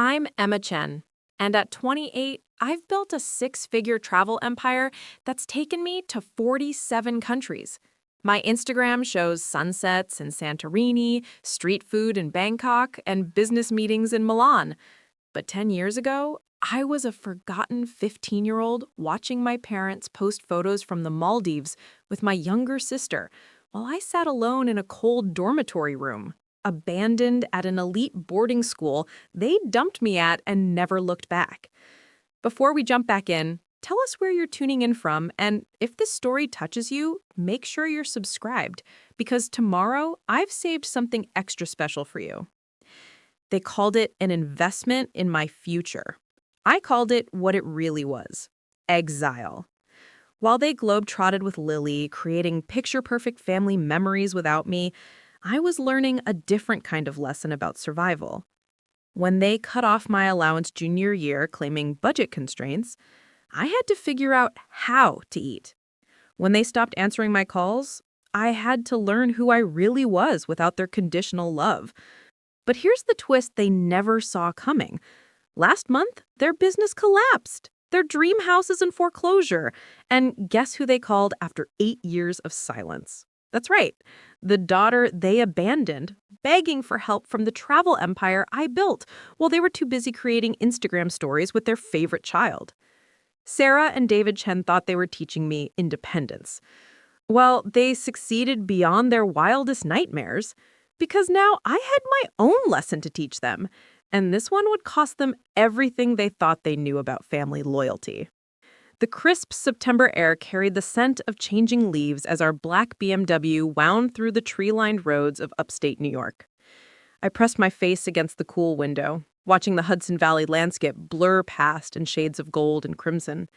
I'm Emma Chen, and at 28, I've built a six-figure travel empire that's taken me to 47 countries. My Instagram shows sunsets in Santorini, street food in Bangkok, and business meetings in Milan. But 10 years ago, I was a forgotten 15-year-old watching my parents post photos from the Maldives with my younger sister while I sat alone in a cold dormitory room, abandoned at an elite boarding school they dumped me at and never looked back. Before we jump back in, tell us where you're tuning in from, and if this story touches you, make sure you're subscribed, because tomorrow I've saved something extra special for you. They called it an investment in my future. I called it what it really was: exile. While they globe-trotted with Lily, creating picture-perfect family memories without me, I was learning a different kind of lesson about survival. When they cut off my allowance junior year, claiming budget constraints, I had to figure out how to eat. When they stopped answering my calls, I had to learn who I really was without their conditional love. But here's the twist they never saw coming. Last month, their business collapsed. Their dream house is in foreclosure. And guess who they called after 8 years of silence? That's right, the daughter they abandoned, begging for help from the travel empire I built while they were too busy creating Instagram stories with their favorite child. Sarah and David Chen thought they were teaching me independence. Well, they succeeded beyond their wildest nightmares, because now I had my own lesson to teach them, and this one would cost them everything they thought they knew about family loyalty. The crisp September air carried the scent of changing leaves as our black BMW wound through the tree-lined roads of upstate New York. I pressed my face against the cool window, watching the Hudson Valley landscape blur past in shades of gold and crimson.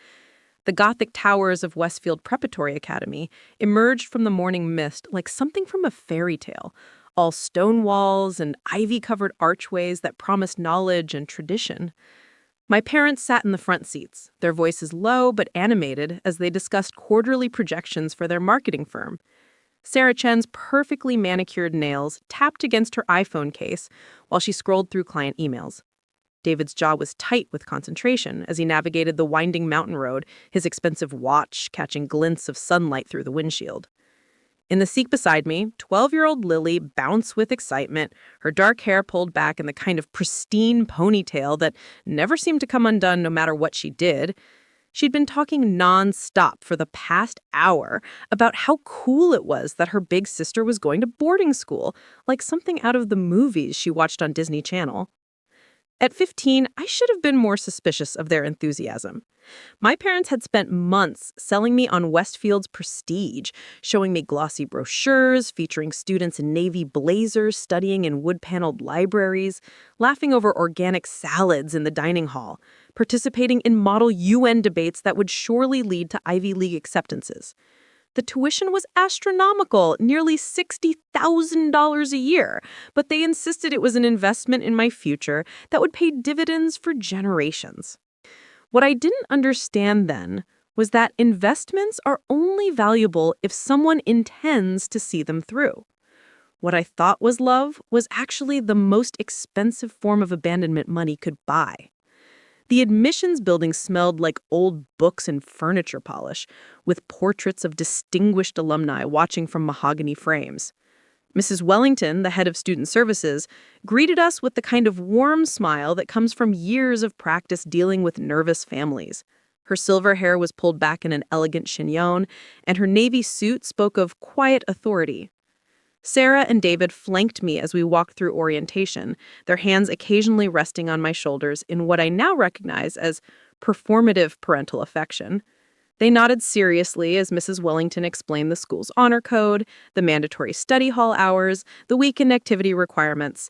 The Gothic towers of Westfield Preparatory Academy emerged from the morning mist like something from a fairy tale, all stone walls and ivy-covered archways that promised knowledge and tradition. My parents sat in the front seats, their voices low but animated as they discussed quarterly projections for their marketing firm. Sarah Chen's perfectly manicured nails tapped against her iPhone case while she scrolled through client emails. David's jaw was tight with concentration as he navigated the winding mountain road, his expensive watch catching glints of sunlight through the windshield. In the seat beside me, 12-year-old Lily bounced with excitement, her dark hair pulled back in the kind of pristine ponytail that never seemed to come undone no matter what she did. She'd been talking nonstop for the past hour about how cool it was that her big sister was going to boarding school, like something out of the movies she watched on Disney Channel. At 15, I should have been more suspicious of their enthusiasm. My parents had spent months selling me on Westfield's prestige, showing me glossy brochures featuring students in navy blazers studying in wood-paneled libraries, laughing over organic salads in the dining hall, participating in model UN debates that would surely lead to Ivy League acceptances. The tuition was astronomical, nearly $60,000 a year, but they insisted it was an investment in my future that would pay dividends for generations. What I didn't understand then was that investments are only valuable if someone intends to see them through. What I thought was love was actually the most expensive form of abandonment money could buy. The admissions building smelled like old books and furniture polish, with portraits of distinguished alumni watching from mahogany frames. Mrs. Wellington, the head of student services, greeted us with the kind of warm smile that comes from years of practice dealing with nervous families. Her silver hair was pulled back in an elegant chignon, and her navy suit spoke of quiet authority. Sarah and David flanked me as we walked through orientation, their hands occasionally resting on my shoulders in what I now recognize as performative parental affection. They nodded seriously as Mrs. Wellington explained the school's honor code, the mandatory study hall hours, the weekend activity requirements.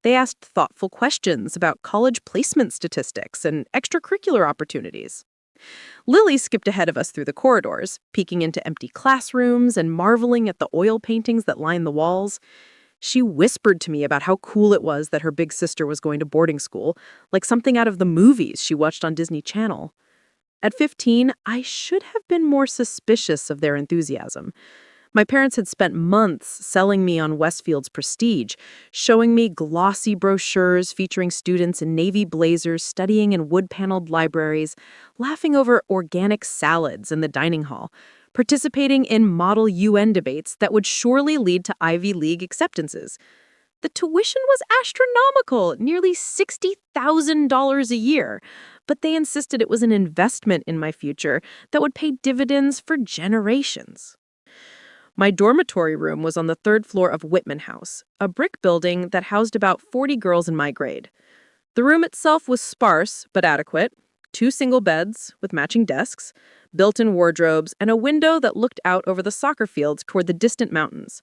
They asked thoughtful questions about college placement statistics and extracurricular opportunities. Lily skipped ahead of us through the corridors, peeking into empty classrooms and marveling at the oil paintings that lined the walls. She whispered to me about how cool it was that her big sister was going to boarding school, like something out of the movies she watched on Disney Channel. At 15, I should have been more suspicious of their enthusiasm. My parents had spent months selling me on Westfield's prestige, showing me glossy brochures featuring students in navy blazers studying in wood-paneled libraries, laughing over organic salads in the dining hall, participating in model UN debates that would surely lead to Ivy League acceptances. The tuition was astronomical, nearly $60,000 a year, but they insisted it was an investment in my future that would pay dividends for generations. My dormitory room was on the third floor of Whitman House, a brick building that housed about 40 girls in my grade. The room itself was sparse but adequate: two single beds with matching desks, built-in wardrobes, and a window that looked out over the soccer fields toward the distant mountains.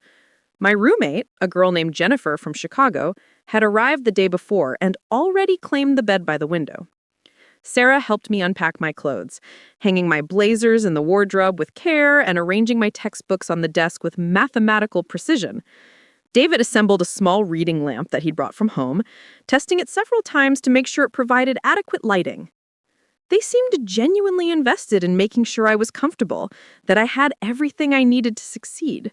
My roommate, a girl named Jennifer from Chicago, had arrived the day before and already claimed the bed by the window. Sarah helped me unpack my clothes, hanging my blazers in the wardrobe with care and arranging my textbooks on the desk with mathematical precision. David assembled a small reading lamp that he'd brought from home, testing it several times to make sure it provided adequate lighting. They seemed genuinely invested in making sure I was comfortable, that I had everything I needed to succeed.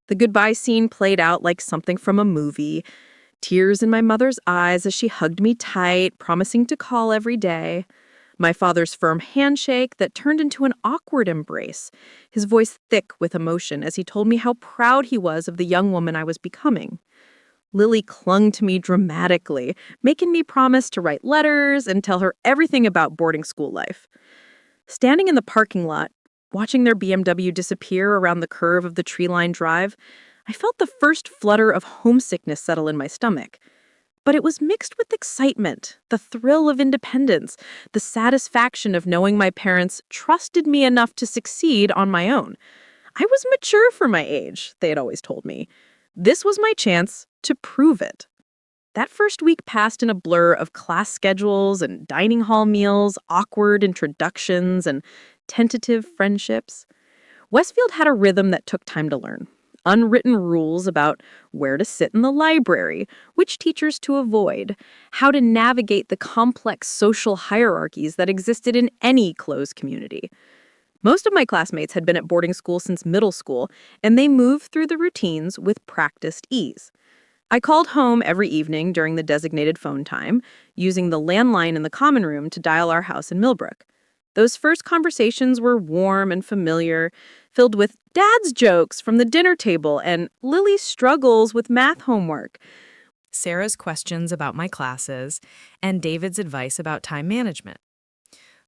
The goodbye scene played out like something from a movie. Tears in my mother's eyes as she hugged me tight, promising to call every day. My father's firm handshake that turned into an awkward embrace, his voice thick with emotion as he told me how proud he was of the young woman I was becoming. Lily clung to me dramatically, making me promise to write letters and tell her everything about boarding school life. Standing in the parking lot, watching their BMW disappear around the curve of the tree-lined drive, I felt the first flutter of homesickness settle in my stomach. But it was mixed with excitement, the thrill of independence, the satisfaction of knowing my parents trusted me enough to succeed on my own. I was mature for my age, they had always told me. This was my chance to prove it. That first week passed in a blur of class schedules and dining hall meals, awkward introductions, and tentative friendships. Westfield had a rhythm that took time to learn. Unwritten rules about where to sit in the library, which teachers to avoid, how to navigate the complex social hierarchies that existed in any closed community. Most of my classmates had been at boarding school since middle school, and they moved through the routines with practiced ease. I called home every evening during the designated phone time, using the landline in the common room to dial our house in Millbrook. Those first conversations were warm and familiar, filled with Dad's jokes from the dinner table and Lily's struggles with math homework, Sarah's questions about my classes, and David's advice about time management.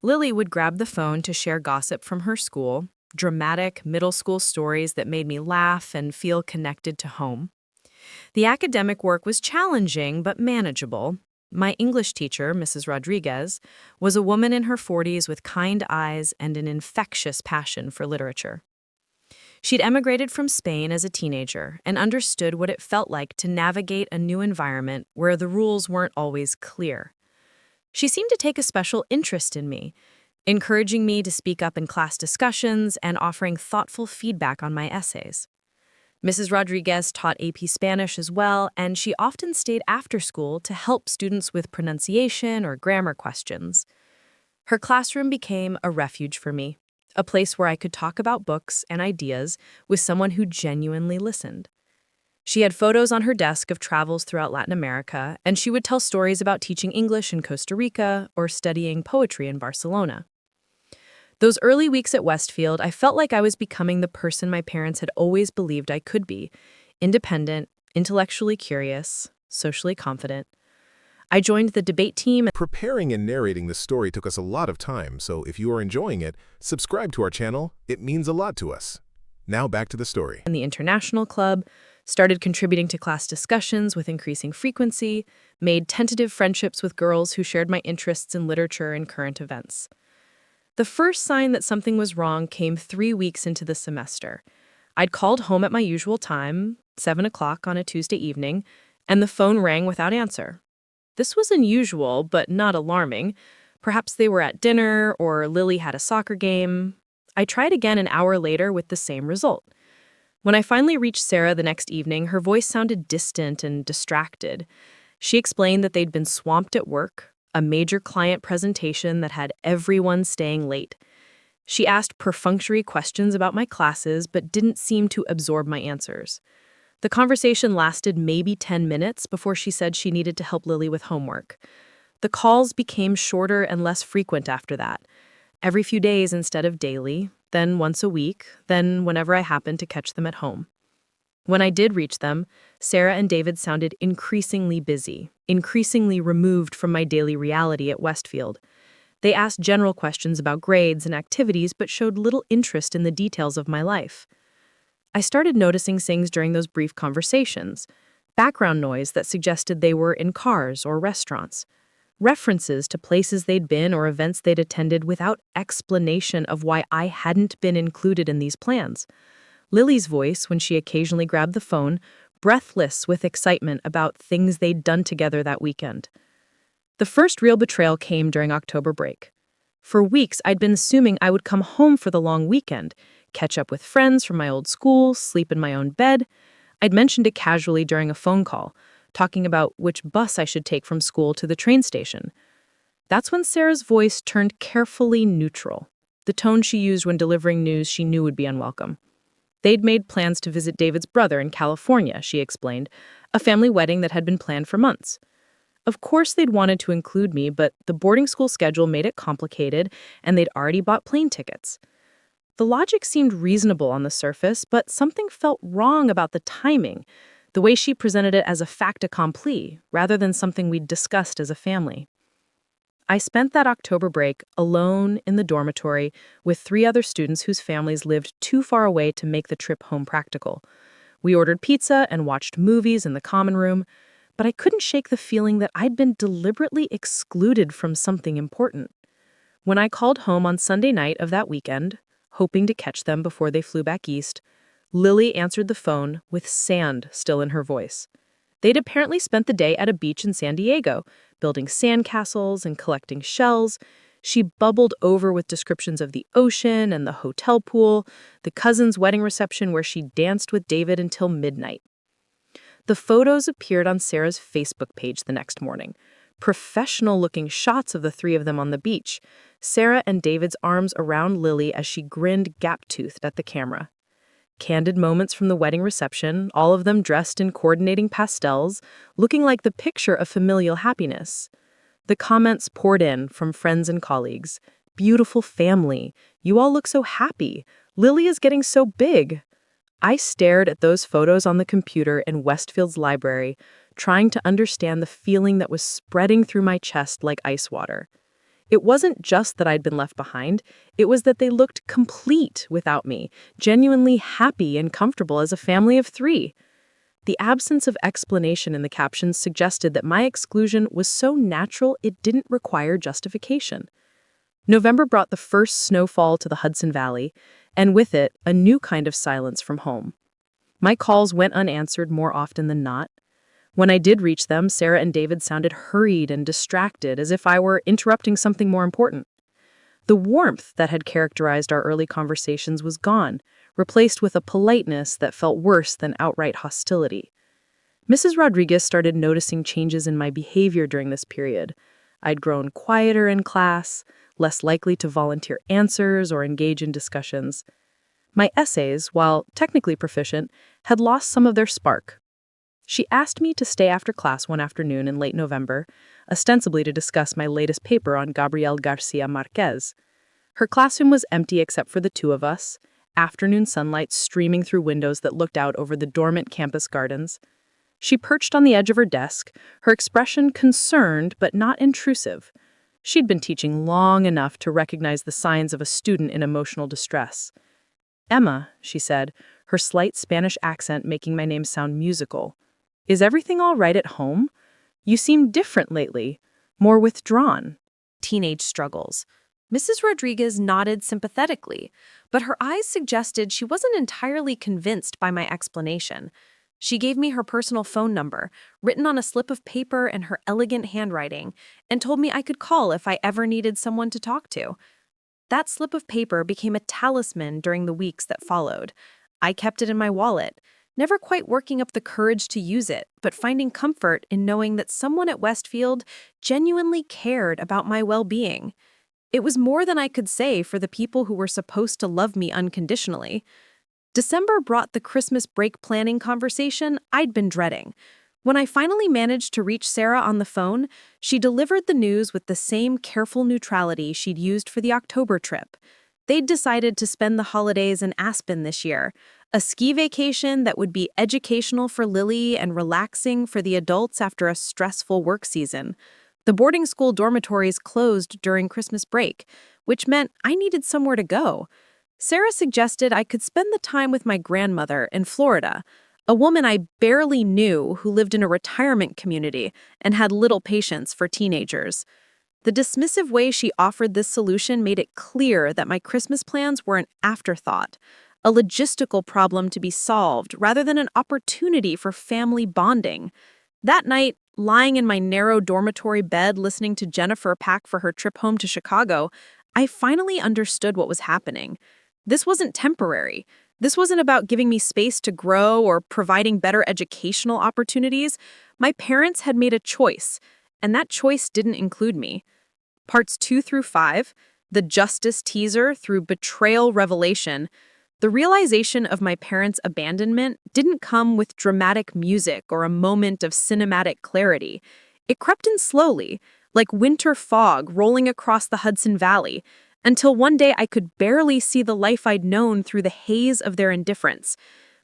Lily would grab the phone to share gossip from her school, dramatic middle school stories that made me laugh and feel connected to home. The academic work was challenging but manageable. My English teacher, Mrs. Rodriguez, was a woman in her 40s with kind eyes and an infectious passion for literature. She'd emigrated from Spain as a teenager and understood what it felt like to navigate a new environment where the rules weren't always clear. She seemed to take a special interest in me, encouraging me to speak up in class discussions and offering thoughtful feedback on my essays. Mrs. Rodriguez taught AP Spanish as well, and she often stayed after school to help students with pronunciation or grammar questions. Her classroom became a refuge for me, a place where I could talk about books and ideas with someone who genuinely listened. She had photos on her desk of travels throughout Latin America, and she would tell stories about teaching English in Costa Rica or studying poetry in Barcelona. Those early weeks at Westfield, I felt like I was becoming the person my parents had always believed I could be: independent, intellectually curious, socially confident. I joined the debate team. Preparing and narrating this story took us a lot of time, so if you are enjoying it, subscribe to our channel. It means a lot to us. Now back to the story. In the International Club, started contributing to class discussions with increasing frequency, made tentative friendships with girls who shared my interests in literature and current events. The first sign that something was wrong came 3 weeks into the semester. I'd called home at my usual time, 7 o'clock on a Tuesday evening, and the phone rang without answer. This was unusual, but not alarming. Perhaps they were at dinner, or Lily had a soccer game. I tried again an hour later with the same result. When I finally reached Sarah the next evening, her voice sounded distant and distracted. She explained that they'd been swamped at work, a major client presentation that had everyone staying late. She asked perfunctory questions about my classes, but didn't seem to absorb my answers. The conversation lasted maybe 10 minutes before she said she needed to help Lily with homework. The calls became shorter and less frequent after that, every few days instead of daily, then once a week, then whenever I happened to catch them at home. When I did reach them, Sarah and David sounded increasingly busy, increasingly removed from my daily reality at Westfield. They asked general questions about grades and activities but showed little interest in the details of my life. I started noticing things during those brief conversations, background noise that suggested they were in cars or restaurants, references to places they'd been or events they'd attended without explanation of why I hadn't been included in these plans. Lily's voice, when she occasionally grabbed the phone, breathless with excitement about things they'd done together that weekend. The first real betrayal came during October break. For weeks, I'd been assuming I would come home for the long weekend, catch up with friends from my old school, sleep in my own bed. I'd mentioned it casually during a phone call, talking about which bus I should take from school to the train station. That's when Sarah's voice turned carefully neutral, the tone she used when delivering news she knew would be unwelcome. They'd made plans to visit David's brother in California, she explained, a family wedding that had been planned for months. Of course they'd wanted to include me, but the boarding school schedule made it complicated, and they'd already bought plane tickets. The logic seemed reasonable on the surface, but something felt wrong about the timing, the way she presented it as a fait accompli, rather than something we'd discussed as a family. I spent that October break alone in the dormitory with 3 other students whose families lived too far away to make the trip home practical. We ordered pizza and watched movies in the common room, but I couldn't shake the feeling that I'd been deliberately excluded from something important. When I called home on Sunday night of that weekend, hoping to catch them before they flew back east, Lily answered the phone with sand still in her voice. They'd apparently spent the day at a beach in San Diego, building sandcastles and collecting shells. She bubbled over with descriptions of the ocean and the hotel pool, the cousin's wedding reception where she danced with David until midnight. The photos appeared on Sarah's Facebook page the next morning. Professional-looking shots of the 3 of them on the beach, Sarah and David's arms around Lily as she grinned gap-toothed at the camera. Candid moments from the wedding reception, all of them dressed in coordinating pastels, looking like the picture of familial happiness. The comments poured in from friends and colleagues. Beautiful family. You all look so happy. Lily is getting so big. I stared at those photos on the computer in Westfield's library, trying to understand the feeling that was spreading through my chest like ice water. It wasn't just that I'd been left behind, it was that they looked complete without me, genuinely happy and comfortable as a family of 3. The absence of explanation in the captions suggested that my exclusion was so natural it didn't require justification. November brought the first snowfall to the Hudson Valley, and with it, a new kind of silence from home. My calls went unanswered more often than not. When I did reach them, Sarah and David sounded hurried and distracted, as if I were interrupting something more important. The warmth that had characterized our early conversations was gone, replaced with a politeness that felt worse than outright hostility. Mrs. Rodriguez started noticing changes in my behavior during this period. I'd grown quieter in class, less likely to volunteer answers or engage in discussions. My essays, while technically proficient, had lost some of their spark. She asked me to stay after class one afternoon in late November, ostensibly to discuss my latest paper on Gabriel Garcia Marquez. Her classroom was empty except for the 2 of us, afternoon sunlight streaming through windows that looked out over the dormant campus gardens. She perched on the edge of her desk, her expression concerned but not intrusive. She'd been teaching long enough to recognize the signs of a student in emotional distress. "Emma," she said, her slight Spanish accent making my name sound musical. "Is everything all right at home? You seem different lately, more withdrawn." Teenage struggles. Mrs. Rodriguez nodded sympathetically, but her eyes suggested she wasn't entirely convinced by my explanation. She gave me her personal phone number, written on a slip of paper in her elegant handwriting, and told me I could call if I ever needed someone to talk to. That slip of paper became a talisman during the weeks that followed. I kept it in my wallet, never quite working up the courage to use it, but finding comfort in knowing that someone at Westfield genuinely cared about my well-being. It was more than I could say for the people who were supposed to love me unconditionally. December brought the Christmas break planning conversation I'd been dreading. When I finally managed to reach Sarah on the phone, she delivered the news with the same careful neutrality she'd used for the October trip. They'd decided to spend the holidays in Aspen this year, a ski vacation that would be educational for Lily and relaxing for the adults after a stressful work season. The boarding school dormitories closed during Christmas break, which meant I needed somewhere to go. Sarah suggested I could spend the time with my grandmother in Florida, a woman I barely knew who lived in a retirement community and had little patience for teenagers. The dismissive way she offered this solution made it clear that my Christmas plans were an afterthought, a logistical problem to be solved rather than an opportunity for family bonding. That night, lying in my narrow dormitory bed listening to Jennifer pack for her trip home to Chicago, I finally understood what was happening. This wasn't temporary. This wasn't about giving me space to grow or providing better educational opportunities. My parents had made a choice, and that choice didn't include me. Parts 2 through 5, the justice teaser through betrayal revelation, the realization of my parents' abandonment didn't come with dramatic music or a moment of cinematic clarity. It crept in slowly, like winter fog rolling across the Hudson Valley, until one day I could barely see the life I'd known through the haze of their indifference.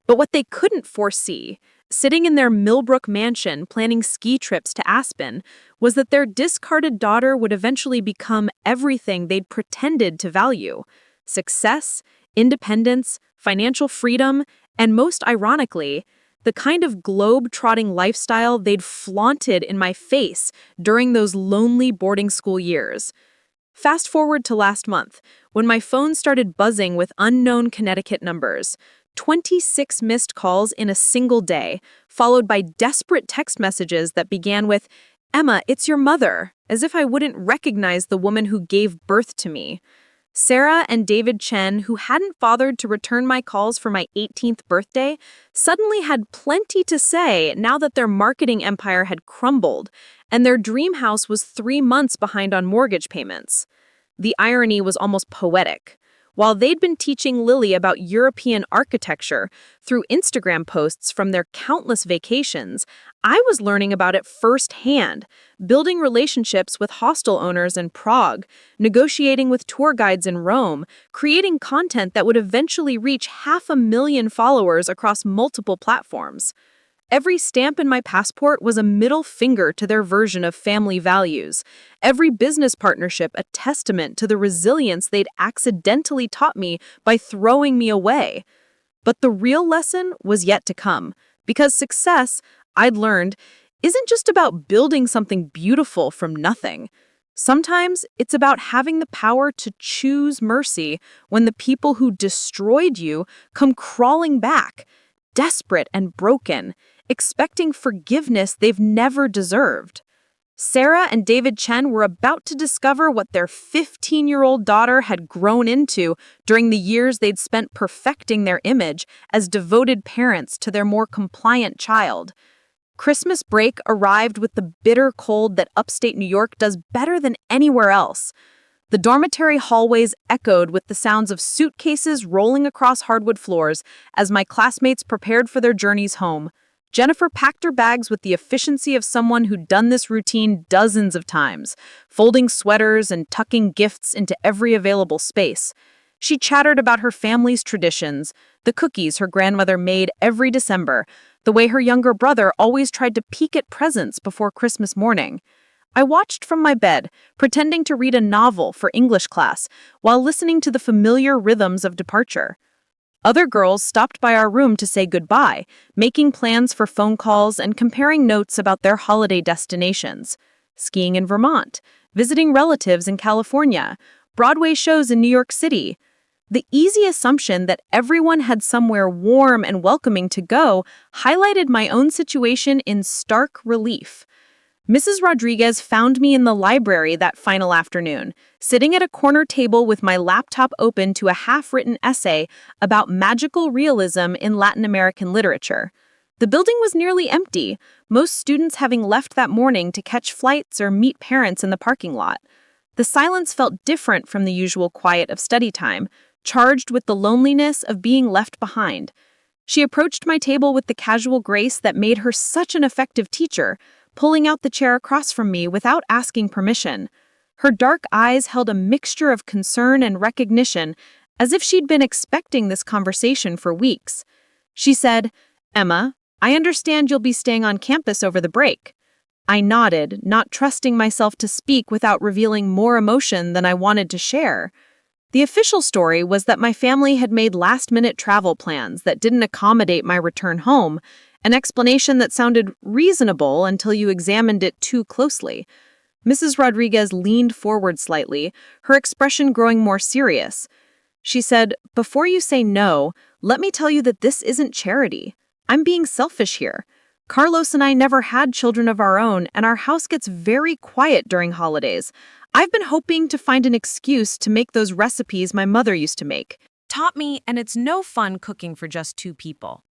But what they couldn't foresee, sitting in their Millbrook mansion planning ski trips to Aspen, was that their discarded daughter would eventually become everything they'd pretended to value: success, independence, financial freedom, and most ironically, the kind of globe-trotting lifestyle they'd flaunted in my face during those lonely boarding school years. Fast forward to last month, when my phone started buzzing with unknown Connecticut numbers. 26 missed calls in a single day, followed by desperate text messages that began with, "Emma, it's your mother," as if I wouldn't recognize the woman who gave birth to me. Sarah and David Chen, who hadn't bothered to return my calls for my 18th birthday, suddenly had plenty to say now that their marketing empire had crumbled, and their dream house was 3 months behind on mortgage payments. The irony was almost poetic. While they'd been teaching Lily about European architecture through Instagram posts from their countless vacations, I was learning about it firsthand, building relationships with hostel owners in Prague, negotiating with tour guides in Rome, creating content that would eventually reach 500,000 followers across multiple platforms. Every stamp in my passport was a middle finger to their version of family values. Every business partnership a testament to the resilience they'd accidentally taught me by throwing me away. But the real lesson was yet to come, because success, I'd learned, isn't just about building something beautiful from nothing. Sometimes it's about having the power to choose mercy when the people who destroyed you come crawling back, desperate and broken, expecting forgiveness they've never deserved. Sarah and David Chen were about to discover what their 15-year-old daughter had grown into during the years they'd spent perfecting their image as devoted parents to their more compliant child. Christmas break arrived with the bitter cold that upstate New York does better than anywhere else. The dormitory hallways echoed with the sounds of suitcases rolling across hardwood floors as my classmates prepared for their journeys home. Jennifer packed her bags with the efficiency of someone who'd done this routine dozens of times, folding sweaters and tucking gifts into every available space. She chattered about her family's traditions, the cookies her grandmother made every December, the way her younger brother always tried to peek at presents before Christmas morning. I watched from my bed, pretending to read a novel for English class, while listening to the familiar rhythms of departure. Other girls stopped by our room to say goodbye, making plans for phone calls and comparing notes about their holiday destinations. Skiing in Vermont, visiting relatives in California, Broadway shows in New York City. The easy assumption that everyone had somewhere warm and welcoming to go highlighted my own situation in stark relief. Mrs. Rodriguez found me in the library that final afternoon, sitting at a corner table with my laptop open to a half-written essay about magical realism in Latin American literature. The building was nearly empty, most students having left that morning to catch flights or meet parents in the parking lot. The silence felt different from the usual quiet of study time, charged with the loneliness of being left behind. She approached my table with the casual grace that made her such an effective teacher, pulling out the chair across from me without asking permission. Her dark eyes held a mixture of concern and recognition, as if she'd been expecting this conversation for weeks. She said, "Emma, I understand you'll be staying on campus over the break." I nodded, not trusting myself to speak without revealing more emotion than I wanted to share. The official story was that my family had made last-minute travel plans that didn't accommodate my return home, an explanation that sounded reasonable until you examined it too closely. Mrs. Rodriguez leaned forward slightly, her expression growing more serious. She said, "Before you say no, let me tell you that this isn't charity. I'm being selfish here. Carlos and I never had children of our own, and our house gets very quiet during holidays. I've been hoping to find an excuse to make those recipes my mother used to make." Taught me, and it's no fun cooking for just 2 people.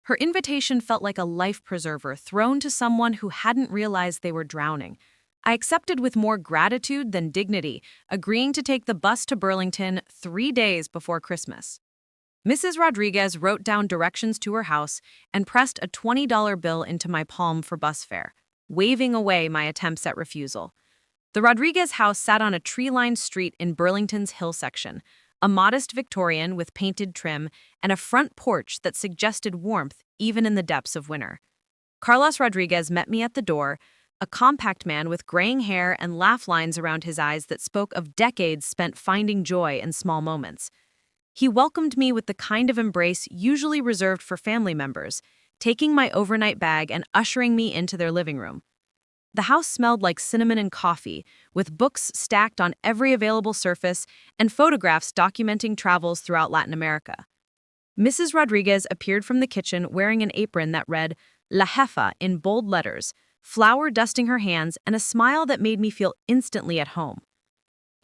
Her invitation felt like a life preserver thrown to someone who hadn't realized they were drowning. I accepted with more gratitude than dignity, agreeing to take the bus to Burlington 3 days before Christmas. Mrs. Rodriguez wrote down directions to her house and pressed a $20 bill into my palm for bus fare, waving away my attempts at refusal. The Rodriguez house sat on a tree-lined street in Burlington's hill section, a modest Victorian with painted trim and a front porch that suggested warmth even in the depths of winter. Carlos Rodriguez met me at the door, a compact man with graying hair and laugh lines around his eyes that spoke of decades spent finding joy in small moments. He welcomed me with the kind of embrace usually reserved for family members, taking my overnight bag and ushering me into their living room. The house smelled like cinnamon and coffee, with books stacked on every available surface and photographs documenting travels throughout Latin America. Mrs. Rodriguez appeared from the kitchen wearing an apron that read La Jefa in bold letters, flour dusting her hands, and a smile that made me feel instantly at home.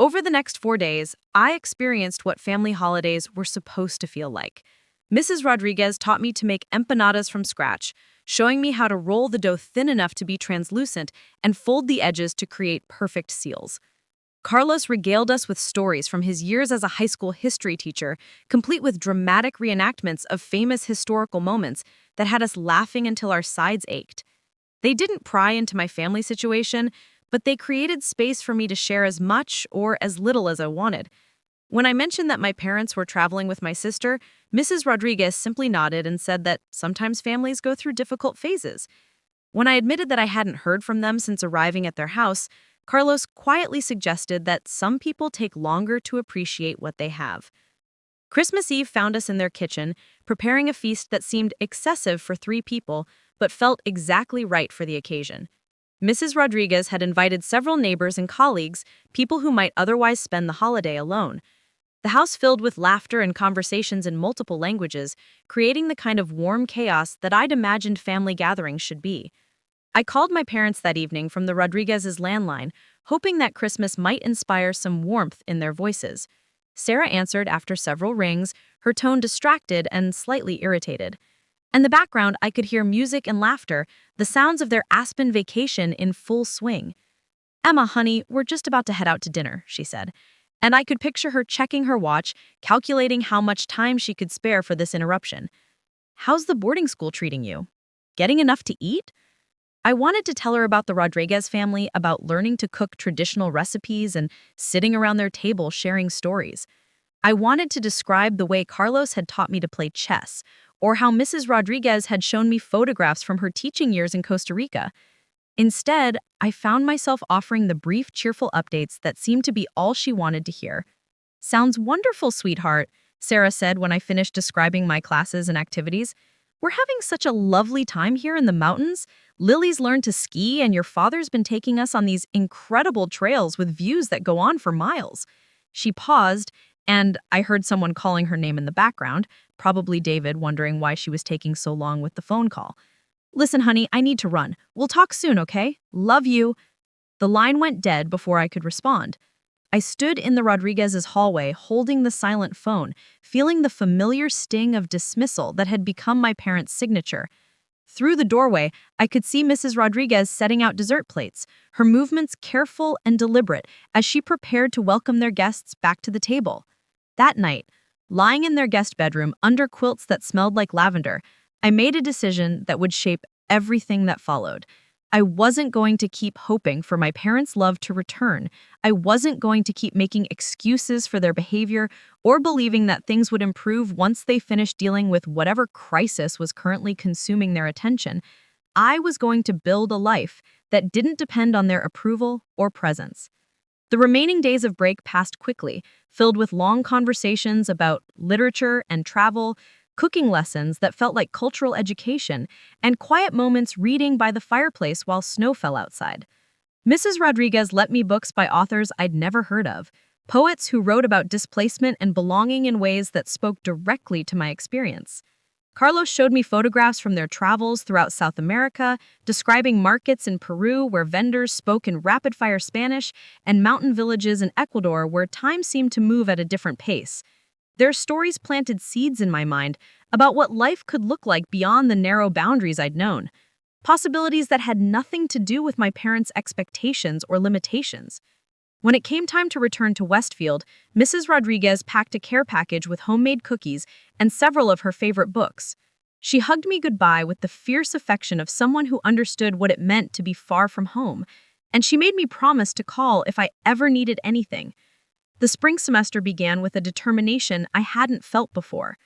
Over the next 4 days, I experienced what family holidays were supposed to feel like. Mrs. Rodriguez taught me to make empanadas from scratch, showing me how to roll the dough thin enough to be translucent and fold the edges to create perfect seals. Carlos regaled us with stories from his years as a high school history teacher, complete with dramatic reenactments of famous historical moments that had us laughing until our sides ached. They didn't pry into my family situation, but they created space for me to share as much or as little as I wanted. When I mentioned that my parents were traveling with my sister, Mrs. Rodriguez simply nodded and said that sometimes families go through difficult phases. When I admitted that I hadn't heard from them since arriving at their house, Carlos quietly suggested that some people take longer to appreciate what they have. Christmas Eve found us in their kitchen, preparing a feast that seemed excessive for 3 people, but felt exactly right for the occasion. Mrs. Rodriguez had invited several neighbors and colleagues, people who might otherwise spend the holiday alone. The house filled with laughter and conversations in multiple languages, creating the kind of warm chaos that I'd imagined family gatherings should be. I called my parents that evening from the Rodriguez's landline, hoping that Christmas might inspire some warmth in their voices. Sarah answered after several rings, her tone distracted and slightly irritated. In the background, I could hear music and laughter, the sounds of their Aspen vacation in full swing. "Emma, honey, we're just about to head out to dinner," she said. And I could picture her checking her watch, calculating how much time she could spare for this interruption. "How's the boarding school treating you? Getting enough to eat?" I wanted to tell her about the Rodriguez family, about learning to cook traditional recipes and sitting around their table sharing stories. I wanted to describe the way Carlos had taught me to play chess, or how Mrs. Rodriguez had shown me photographs from her teaching years in Costa Rica. Instead, I found myself offering the brief, cheerful updates that seemed to be all she wanted to hear. "Sounds wonderful, sweetheart," Sarah said when I finished describing my classes and activities. "We're having such a lovely time here in the mountains. Lily's learned to ski, and your father's been taking us on these incredible trails with views that go on for miles." She paused, and I heard someone calling her name in the background, probably David, wondering why she was taking so long with the phone call. "Listen, honey, I need to run. We'll talk soon, okay? Love you." The line went dead before I could respond. I stood in the Rodriguez's hallway, holding the silent phone, feeling the familiar sting of dismissal that had become my parents' signature. Through the doorway, I could see Mrs. Rodriguez setting out dessert plates, her movements careful and deliberate as she prepared to welcome their guests back to the table. That night, lying in their guest bedroom under quilts that smelled like lavender, I made a decision that would shape everything that followed. I wasn't going to keep hoping for my parents' love to return. I wasn't going to keep making excuses for their behavior or believing that things would improve once they finished dealing with whatever crisis was currently consuming their attention. I was going to build a life that didn't depend on their approval or presence. The remaining days of break passed quickly, filled with long conversations about literature and travel, cooking lessons that felt like cultural education, and quiet moments reading by the fireplace while snow fell outside. Mrs. Rodriguez let me books by authors I'd never heard of, poets who wrote about displacement and belonging in ways that spoke directly to my experience. Carlos showed me photographs from their travels throughout South America, describing markets in Peru where vendors spoke in rapid-fire Spanish and mountain villages in Ecuador where time seemed to move at a different pace. Their stories planted seeds in my mind about what life could look like beyond the narrow boundaries I'd known, possibilities that had nothing to do with my parents' expectations or limitations. When it came time to return to Westfield, Mrs. Rodriguez packed a care package with homemade cookies and several of her favorite books. She hugged me goodbye with the fierce affection of someone who understood what it meant to be far from home, and she made me promise to call if I ever needed anything. The spring semester began with a determination I hadn't felt before.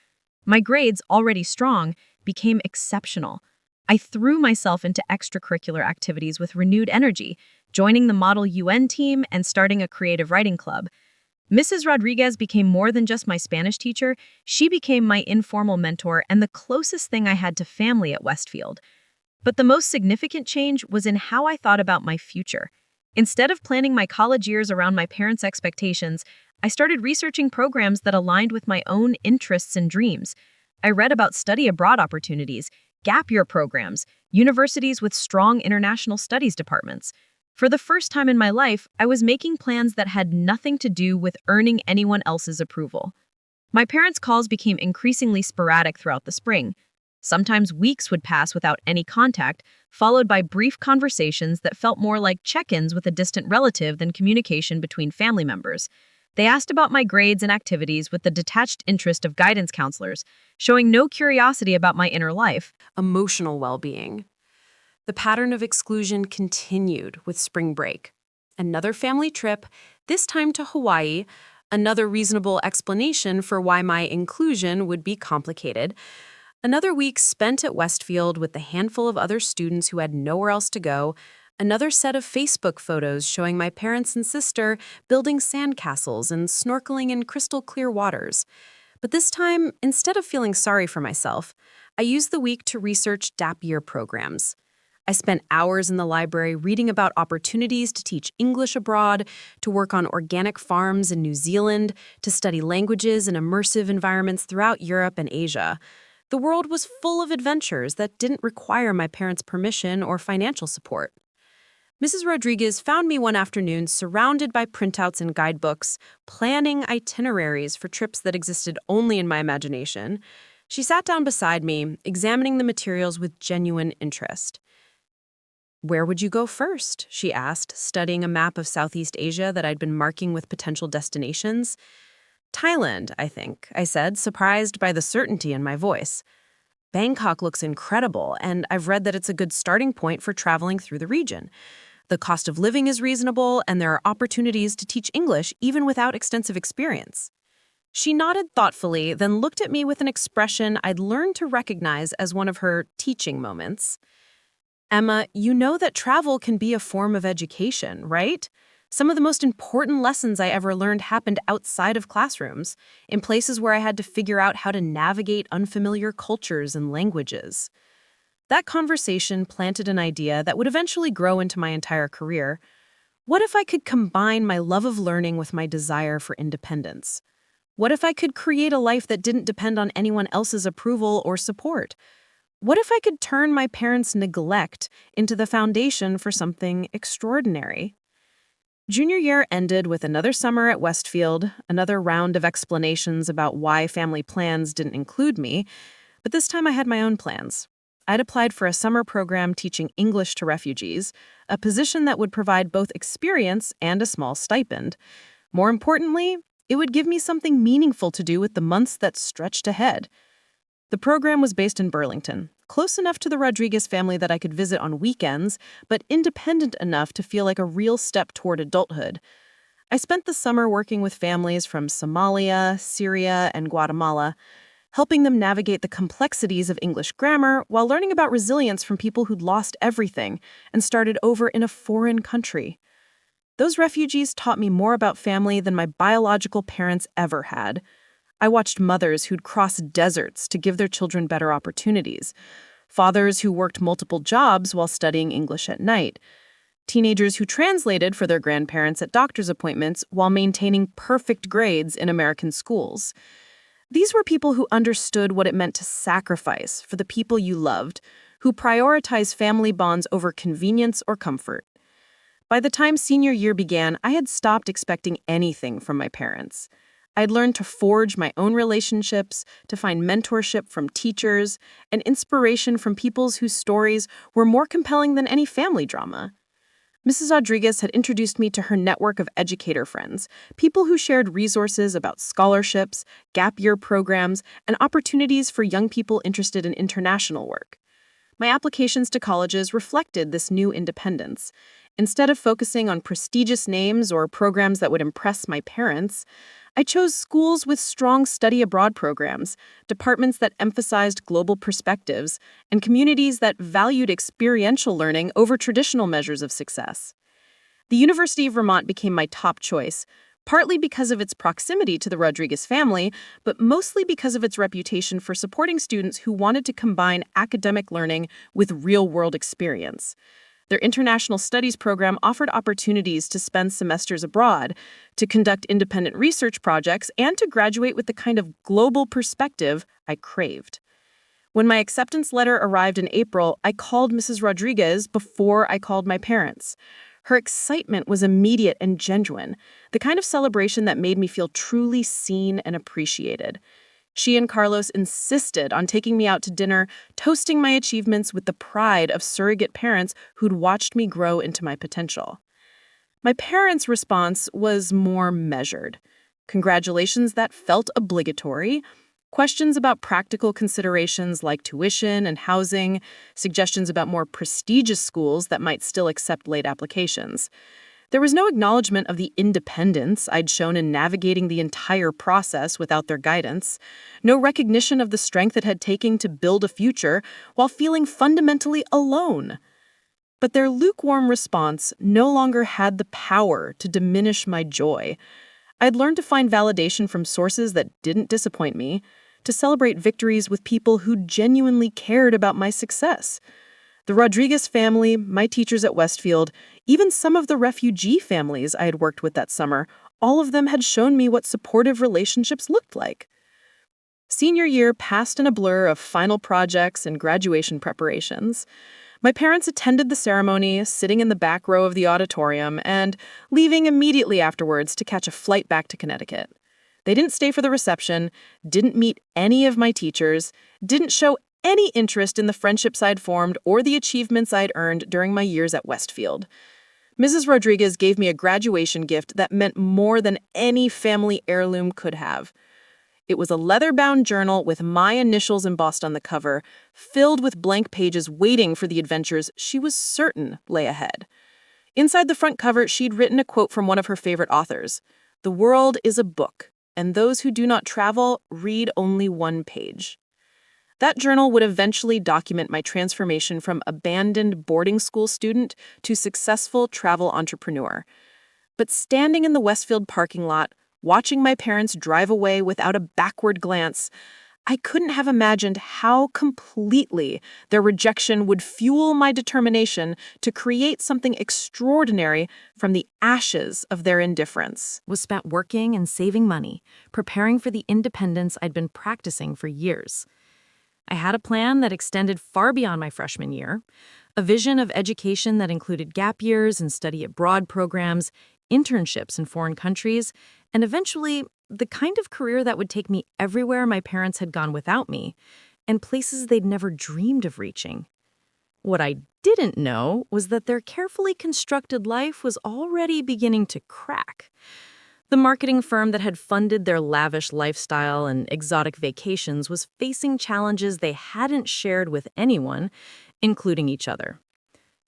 My grades, already strong, became exceptional. I threw myself into extracurricular activities with renewed energy, joining the Model UN team and starting a creative writing club. Mrs. Rodriguez became more than just my Spanish teacher. She became my informal mentor and the closest thing I had to family at Westfield. But the most significant change was in how I thought about my future. Instead of planning my college years around my parents' expectations, I started researching programs that aligned with my own interests and dreams. I read about study abroad opportunities, gap year programs, universities with strong international studies departments. For the first time in my life, I was making plans that had nothing to do with earning anyone else's approval. My parents' calls became increasingly sporadic throughout the spring. Sometimes weeks would pass without any contact, followed by brief conversations that felt more like check-ins with a distant relative than communication between family members. They asked about my grades and activities with the detached interest of guidance counselors, showing no curiosity about my inner life. Emotional well-being. The pattern of exclusion continued with spring break. Another family trip, this time to Hawaii, another reasonable explanation for why my inclusion would be complicated. Another week spent at Westfield with the handful of other students who had nowhere else to go. Another set of Facebook photos showing my parents and sister building sandcastles and snorkeling in crystal clear waters. But this time, instead of feeling sorry for myself, I used the week to research gap year programs. I spent hours in the library reading about opportunities to teach English abroad, to work on organic farms in New Zealand, to study languages in immersive environments throughout Europe and Asia. The world was full of adventures that didn't require my parents' permission or financial support. Mrs. Rodriguez found me one afternoon surrounded by printouts and guidebooks, planning itineraries for trips that existed only in my imagination. She sat down beside me, examining the materials with genuine interest. "Where would you go first?" she asked, studying a map of Southeast Asia that I'd been marking with potential destinations. "Thailand, I think," I said, surprised by the certainty in my voice. "Bangkok looks incredible, and I've read that it's a good starting point for traveling through the region. The cost of living is reasonable, and there are opportunities to teach English even without extensive experience." She nodded thoughtfully, then looked at me with an expression I'd learned to recognize as one of her teaching moments. "Emma, you know that travel can be a form of education, right? Some of the most important lessons I ever learned happened outside of classrooms, in places where I had to figure out how to navigate unfamiliar cultures and languages." That conversation planted an idea that would eventually grow into my entire career. What if I could combine my love of learning with my desire for independence? What if I could create a life that didn't depend on anyone else's approval or support? What if I could turn my parents' neglect into the foundation for something extraordinary? Junior year ended with another summer at Westfield, another round of explanations about why family plans didn't include me, but this time I had my own plans. I'd applied for a summer program teaching English to refugees, a position that would provide both experience and a small stipend. More importantly, it would give me something meaningful to do with the months that stretched ahead. The program was based in Burlington, close enough to the Rodriguez family that I could visit on weekends, but independent enough to feel like a real step toward adulthood. I spent the summer working with families from Somalia, Syria, and Guatemala, helping them navigate the complexities of English grammar while learning about resilience from people who'd lost everything and started over in a foreign country. Those refugees taught me more about family than my biological parents ever had. I watched mothers who'd crossed deserts to give their children better opportunities, fathers who worked multiple jobs while studying English at night, teenagers who translated for their grandparents at doctor's appointments while maintaining perfect grades in American schools. These were people who understood what it meant to sacrifice for the people you loved, who prioritized family bonds over convenience or comfort. By the time senior year began, I had stopped expecting anything from my parents. I'd learned to forge my own relationships, to find mentorship from teachers, and inspiration from people whose stories were more compelling than any family drama. Mrs. Rodriguez had introduced me to her network of educator friends, people who shared resources about scholarships, gap year programs, and opportunities for young people interested in international work. My applications to colleges reflected this new independence. Instead of focusing on prestigious names or programs that would impress my parents, I chose schools with strong study abroad programs, departments that emphasized global perspectives, and communities that valued experiential learning over traditional measures of success. The University of Vermont became my top choice, partly because of its proximity to the Rodriguez family, but mostly because of its reputation for supporting students who wanted to combine academic learning with real-world experience. Their international studies program offered opportunities to spend semesters abroad, to conduct independent research projects, and to graduate with the kind of global perspective I craved. When my acceptance letter arrived in April, I called Mrs. Rodriguez before I called my parents. Her excitement was immediate and genuine, the kind of celebration that made me feel truly seen and appreciated. She and Carlos insisted on taking me out to dinner, toasting my achievements with the pride of surrogate parents who'd watched me grow into my potential. My parents' response was more measured. Congratulations that felt obligatory, questions about practical considerations like tuition and housing, suggestions about more prestigious schools that might still accept late applications. There was no acknowledgement of the independence I'd shown in navigating the entire process without their guidance, no recognition of the strength it had taken to build a future while feeling fundamentally alone. But their lukewarm response no longer had the power to diminish my joy. I'd learned to find validation from sources that didn't disappoint me, to celebrate victories with people who genuinely cared about my success. The Rodriguez family, my teachers at Westfield, even some of the refugee families I had worked with that summer, all of them had shown me what supportive relationships looked like. Senior year passed in a blur of final projects and graduation preparations. My parents attended the ceremony, sitting in the back row of the auditorium, and leaving immediately afterwards to catch a flight back to Connecticut. They didn't stay for the reception, didn't meet any of my teachers, didn't show any interest in the friendships I'd formed or the achievements I'd earned during my years at Westfield. Mrs. Rodriguez gave me a graduation gift that meant more than any family heirloom could have. It was a leather-bound journal with my initials embossed on the cover, filled with blank pages waiting for the adventures she was certain lay ahead. Inside the front cover, she'd written a quote from one of her favorite authors: "The world is a book, and those who do not travel read only one page." That journal would eventually document my transformation from abandoned boarding school student to successful travel entrepreneur. But standing in the Westfield parking lot, watching my parents drive away without a backward glance, I couldn't have imagined how completely their rejection would fuel my determination to create something extraordinary from the ashes of their indifference. Was spent working and saving money, preparing for the independence I'd been practicing for years. I had a plan that extended far beyond my freshman year, a vision of education that included gap years and study abroad programs, internships in foreign countries, and eventually the kind of career that would take me everywhere my parents had gone without me, and places they'd never dreamed of reaching. What I didn't know was that their carefully constructed life was already beginning to crack. The marketing firm that had funded their lavish lifestyle and exotic vacations was facing challenges they hadn't shared with anyone, including each other.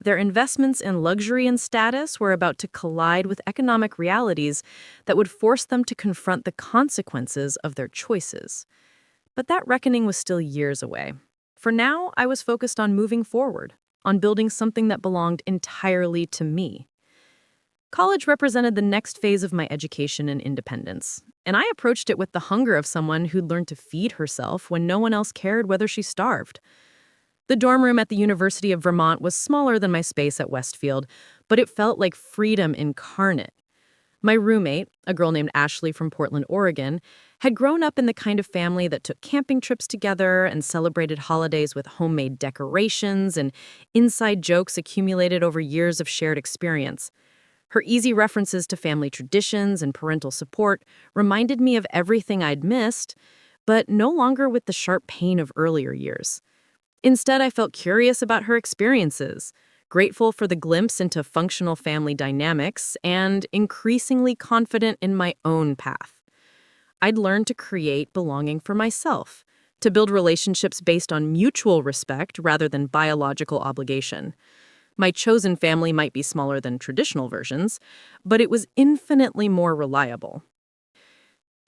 Their investments in luxury and status were about to collide with economic realities that would force them to confront the consequences of their choices. But that reckoning was still years away. For now, I was focused on moving forward, on building something that belonged entirely to me. College represented the next phase of my education and independence, and I approached it with the hunger of someone who'd learned to feed herself when no one else cared whether she starved. The dorm room at the University of Vermont was smaller than my space at Westfield, but it felt like freedom incarnate. My roommate, a girl named Ashley from Portland, Oregon, had grown up in the kind of family that took camping trips together and celebrated holidays with homemade decorations and inside jokes accumulated over years of shared experience. Her easy references to family traditions and parental support reminded me of everything I'd missed, but no longer with the sharp pain of earlier years. Instead, I felt curious about her experiences, grateful for the glimpse into functional family dynamics, and increasingly confident in my own path. I'd learned to create belonging for myself, to build relationships based on mutual respect rather than biological obligation. My chosen family might be smaller than traditional versions, but it was infinitely more reliable.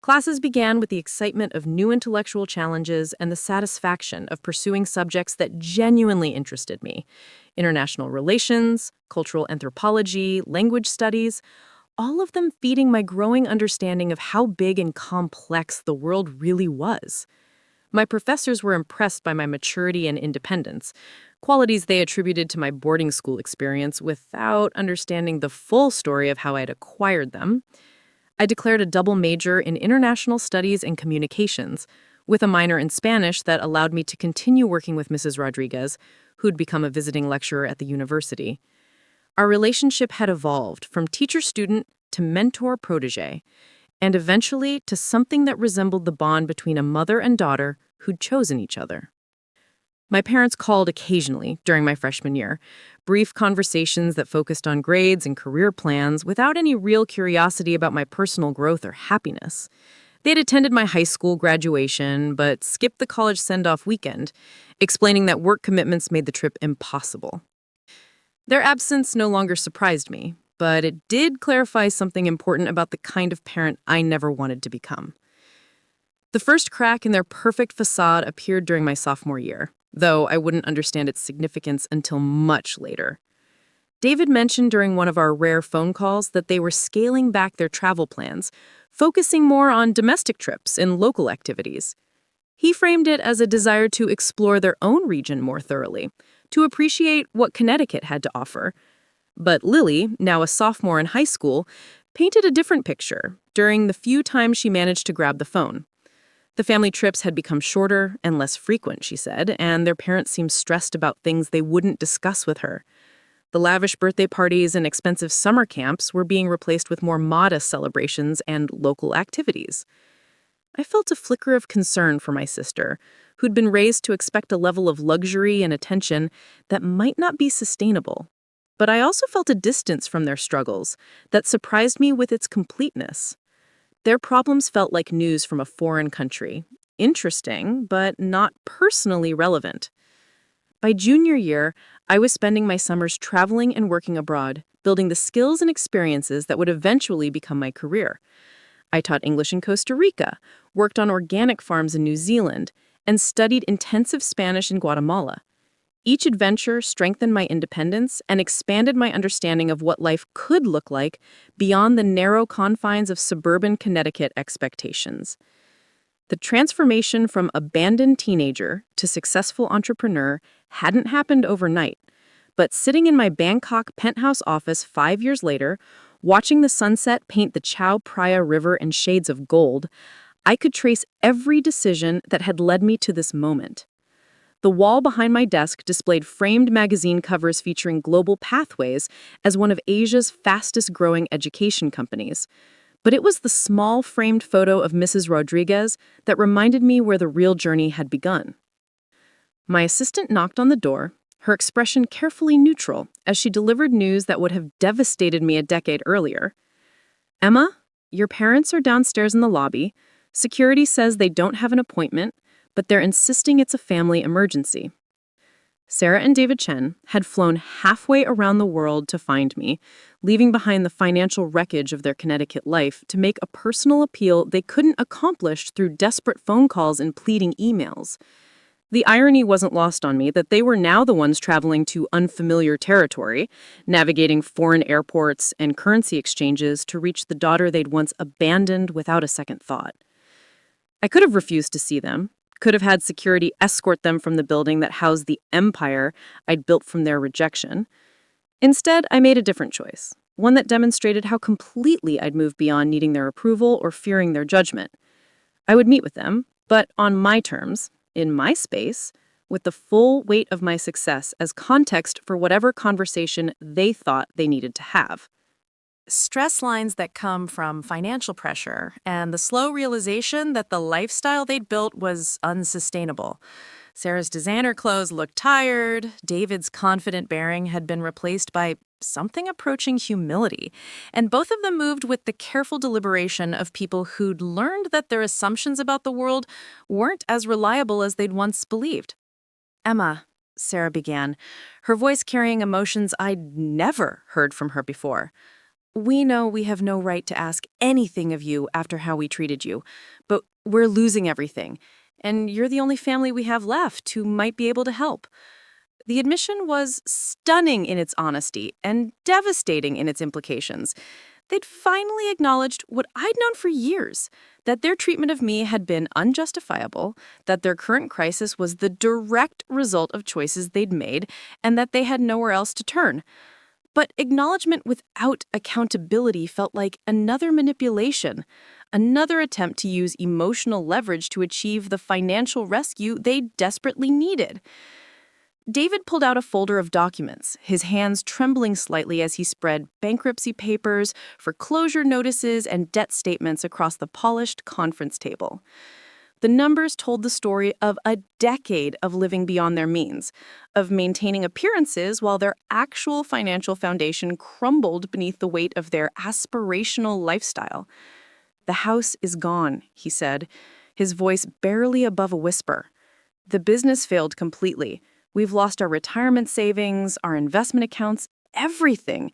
Classes began with the excitement of new intellectual challenges and the satisfaction of pursuing subjects that genuinely interested me. International relations, cultural anthropology, language studies, all of them feeding my growing understanding of how big and complex the world really was. My professors were impressed by my maturity and independence, qualities they attributed to my boarding school experience without understanding the full story of how I'd acquired them. I declared a double major in international studies and communications, with a minor in Spanish that allowed me to continue working with Mrs. Rodriguez, who'd become a visiting lecturer at the university. Our relationship had evolved from teacher-student to mentor-protege, and eventually to something that resembled the bond between a mother and daughter who'd chosen each other. My parents called occasionally during my freshman year, brief conversations that focused on grades and career plans without any real curiosity about my personal growth or happiness. They'd attended my high school graduation, but skipped the college send-off weekend, explaining that work commitments made the trip impossible. Their absence no longer surprised me, but it did clarify something important about the kind of parent I never wanted to become. The first crack in their perfect facade appeared during my sophomore year, though I wouldn't understand its significance until much later. David mentioned during one of our rare phone calls that they were scaling back their travel plans, focusing more on domestic trips and local activities. He framed it as a desire to explore their own region more thoroughly, to appreciate what Connecticut had to offer. But Lily, now a sophomore in high school, painted a different picture during the few times she managed to grab the phone. The family trips had become shorter and less frequent, she said, and their parents seemed stressed about things they wouldn't discuss with her. The lavish birthday parties and expensive summer camps were being replaced with more modest celebrations and local activities. I felt a flicker of concern for my sister, who'd been raised to expect a level of luxury and attention that might not be sustainable. But I also felt a distance from their struggles that surprised me with its completeness. Their problems felt like news from a foreign country, interesting, but not personally relevant. By junior year, I was spending my summers traveling and working abroad, building the skills and experiences that would eventually become my career. I taught English in Costa Rica, worked on organic farms in New Zealand, and studied intensive Spanish in Guatemala. Each adventure strengthened my independence and expanded my understanding of what life could look like beyond the narrow confines of suburban Connecticut expectations. The transformation from abandoned teenager to successful entrepreneur hadn't happened overnight, but sitting in my Bangkok penthouse office 5 years later, watching the sunset paint the Chao Phraya River in shades of gold, I could trace every decision that had led me to this moment. The wall behind my desk displayed framed magazine covers featuring Global Pathways as one of Asia's fastest-growing education companies. But it was the small framed photo of Mrs. Rodriguez that reminded me where the real journey had begun. My assistant knocked on the door, her expression carefully neutral as she delivered news that would have devastated me a decade earlier. Emma, your parents are downstairs in the lobby. Security says they don't have an appointment, but they're insisting it's a family emergency. Sarah and David Chen had flown halfway around the world to find me, leaving behind the financial wreckage of their Connecticut life to make a personal appeal they couldn't accomplish through desperate phone calls and pleading emails. The irony wasn't lost on me that they were now the ones traveling to unfamiliar territory, navigating foreign airports and currency exchanges to reach the daughter they'd once abandoned without a second thought. I could have refused to see them, could have had security escort them from the building that housed the empire I'd built from their rejection. Instead, I made a different choice, one that demonstrated how completely I'd moved beyond needing their approval or fearing their judgment. I would meet with them, but on my terms, in my space, with the full weight of my success as context for whatever conversation they thought they needed to have. Stress lines that come from financial pressure and the slow realization that the lifestyle they'd built was unsustainable. Sarah's designer clothes looked tired. David's confident bearing had been replaced by something approaching humility. And both of them moved with the careful deliberation of people who'd learned that their assumptions about the world weren't as reliable as they'd once believed. "Emma," Sarah began, her voice carrying emotions I'd never heard from her before. "We know we have no right to ask anything of you after how we treated you, but we're losing everything, and you're the only family we have left who might be able to help." The admission was stunning in its honesty and devastating in its implications. They'd finally acknowledged what I'd known for years, that their treatment of me had been unjustifiable, that their current crisis was the direct result of choices they'd made, and that they had nowhere else to turn. But acknowledgement without accountability felt like another manipulation, another attempt to use emotional leverage to achieve the financial rescue they desperately needed. David pulled out a folder of documents, his hands trembling slightly as he spread bankruptcy papers, foreclosure notices, and debt statements across the polished conference table. The numbers told the story of a decade of living beyond their means, of maintaining appearances while their actual financial foundation crumbled beneath the weight of their aspirational lifestyle. "The house is gone," he said, his voice barely above a whisper. "The business failed completely. We've lost our retirement savings, our investment accounts, everything.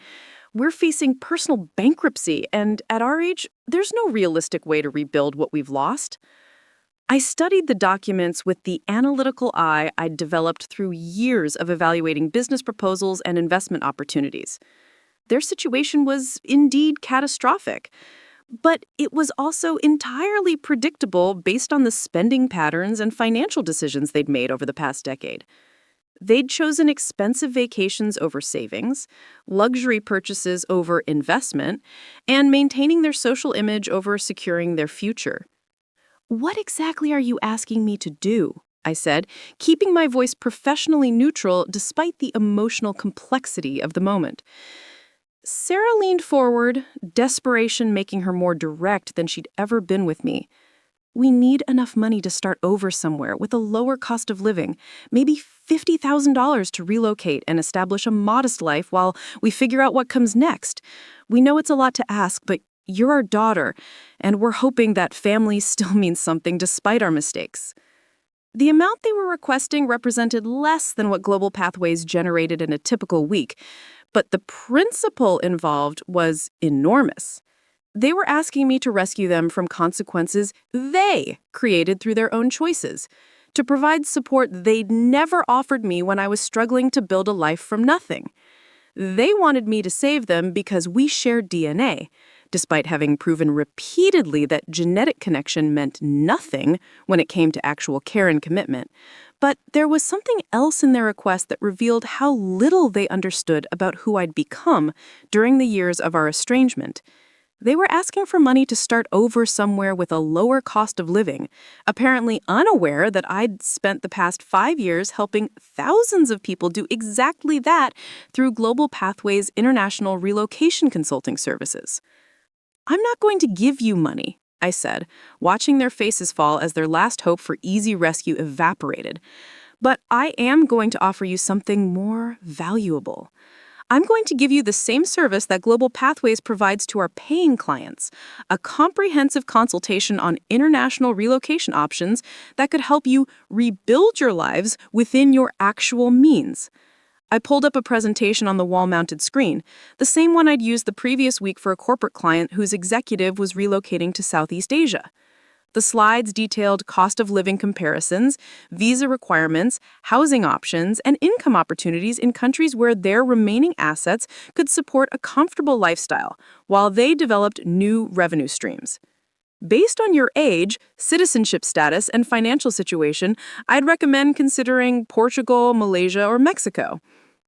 We're facing personal bankruptcy, and at our age, there's no realistic way to rebuild what we've lost." I studied the documents with the analytical eye I'd developed through years of evaluating business proposals and investment opportunities. Their situation was indeed catastrophic, but it was also entirely predictable based on the spending patterns and financial decisions they'd made over the past decade. They'd chosen expensive vacations over savings, luxury purchases over investment, and maintaining their social image over securing their future. "What exactly are you asking me to do?" I said, keeping my voice professionally neutral despite the emotional complexity of the moment. Sarah leaned forward, desperation making her more direct than she'd ever been with me. "We need enough money to start over somewhere with a lower cost of living, maybe $50,000 to relocate and establish a modest life while we figure out what comes next. We know it's a lot to ask, but you're our daughter, and we're hoping that family still means something despite our mistakes." The amount they were requesting represented less than what Global Pathways generated in a typical week, but the principle involved was enormous. They were asking me to rescue them from consequences they created through their own choices, to provide support they'd never offered me when I was struggling to build a life from nothing. They wanted me to save them because we shared DNA, despite having proven repeatedly that genetic connection meant nothing when it came to actual care and commitment. But there was something else in their request that revealed how little they understood about who I'd become during the years of our estrangement. They were asking for money to start over somewhere with a lower cost of living, apparently unaware that I'd spent the past 5 years helping thousands of people do exactly that through Global Pathways International Relocation Consulting Services. "I'm not going to give you money," I said, watching their faces fall as their last hope for easy rescue evaporated. But I am going to offer you something more valuable. I'm going to give you the same service that Global Pathways provides to our paying clients, a comprehensive consultation on international relocation options that could help you rebuild your lives within your actual means. I pulled up a presentation on the wall-mounted screen, the same one I'd used the previous week for a corporate client whose executive was relocating to Southeast Asia. The slides detailed cost of living comparisons, visa requirements, housing options, and income opportunities in countries where their remaining assets could support a comfortable lifestyle while they developed new revenue streams. Based on your age, citizenship status, and financial situation, I'd recommend considering Portugal, Malaysia, or Mexico.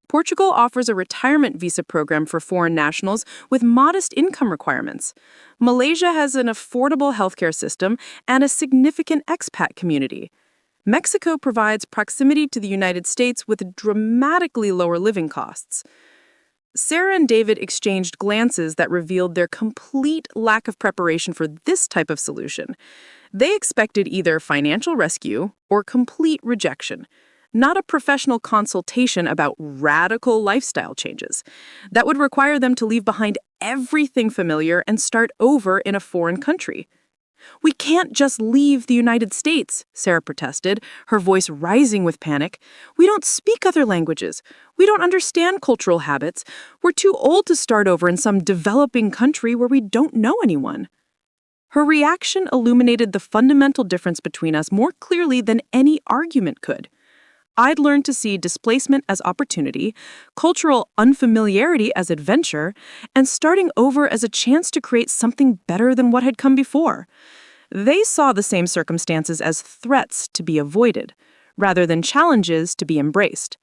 Portugal offers a retirement visa program for foreign nationals with modest income requirements. Malaysia has an affordable healthcare system and a significant expat community. Mexico provides proximity to the United States with dramatically lower living costs. Sarah and David exchanged glances that revealed their complete lack of preparation for this type of solution. They expected either financial rescue or complete rejection, not a professional consultation about radical lifestyle changes that would require them to leave behind everything familiar and start over in a foreign country. "We can't just leave the United States," Sarah protested, her voice rising with panic. "We don't speak other languages. We don't understand cultural habits. We're too old to start over in some developing country where we don't know anyone." Her reaction illuminated the fundamental difference between us more clearly than any argument could. I'd learned to see displacement as opportunity, cultural unfamiliarity as adventure, and starting over as a chance to create something better than what had come before. They saw the same circumstances as threats to be avoided, rather than challenges to be embraced.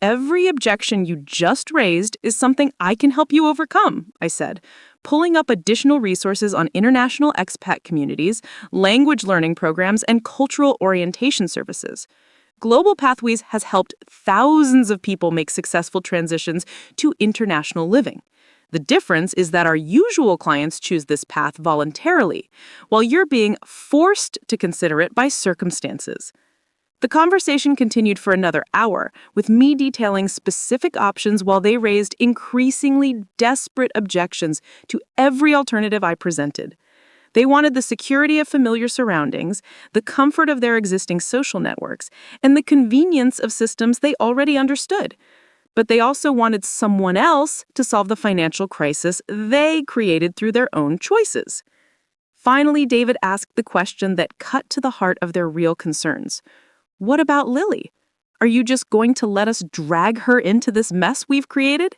"Every objection you just raised is something I can help you overcome," I said, pulling up additional resources on international expat communities, language learning programs, and cultural orientation services. Global Pathways has helped thousands of people make successful transitions to international living. The difference is that our usual clients choose this path voluntarily, while you're being forced to consider it by circumstances. The conversation continued for another hour, with me detailing specific options while they raised increasingly desperate objections to every alternative I presented. They wanted the security of familiar surroundings, the comfort of their existing social networks, and the convenience of systems they already understood. But they also wanted someone else to solve the financial crisis they created through their own choices. Finally, David asked the question that cut to the heart of their real concerns. "What about Lily? Are you just going to let us drag her into this mess we've created?"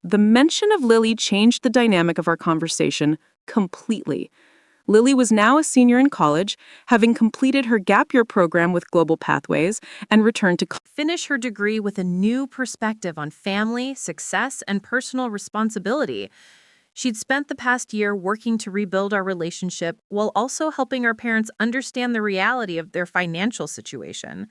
The mention of Lily changed the dynamic of our conversation completely. Lily was now a senior in college, having completed her gap year program with Global Pathways and returned to finish her degree with a new perspective on family, success, and personal responsibility. She'd spent the past year working to rebuild our relationship while also helping our parents understand the reality of their financial situation.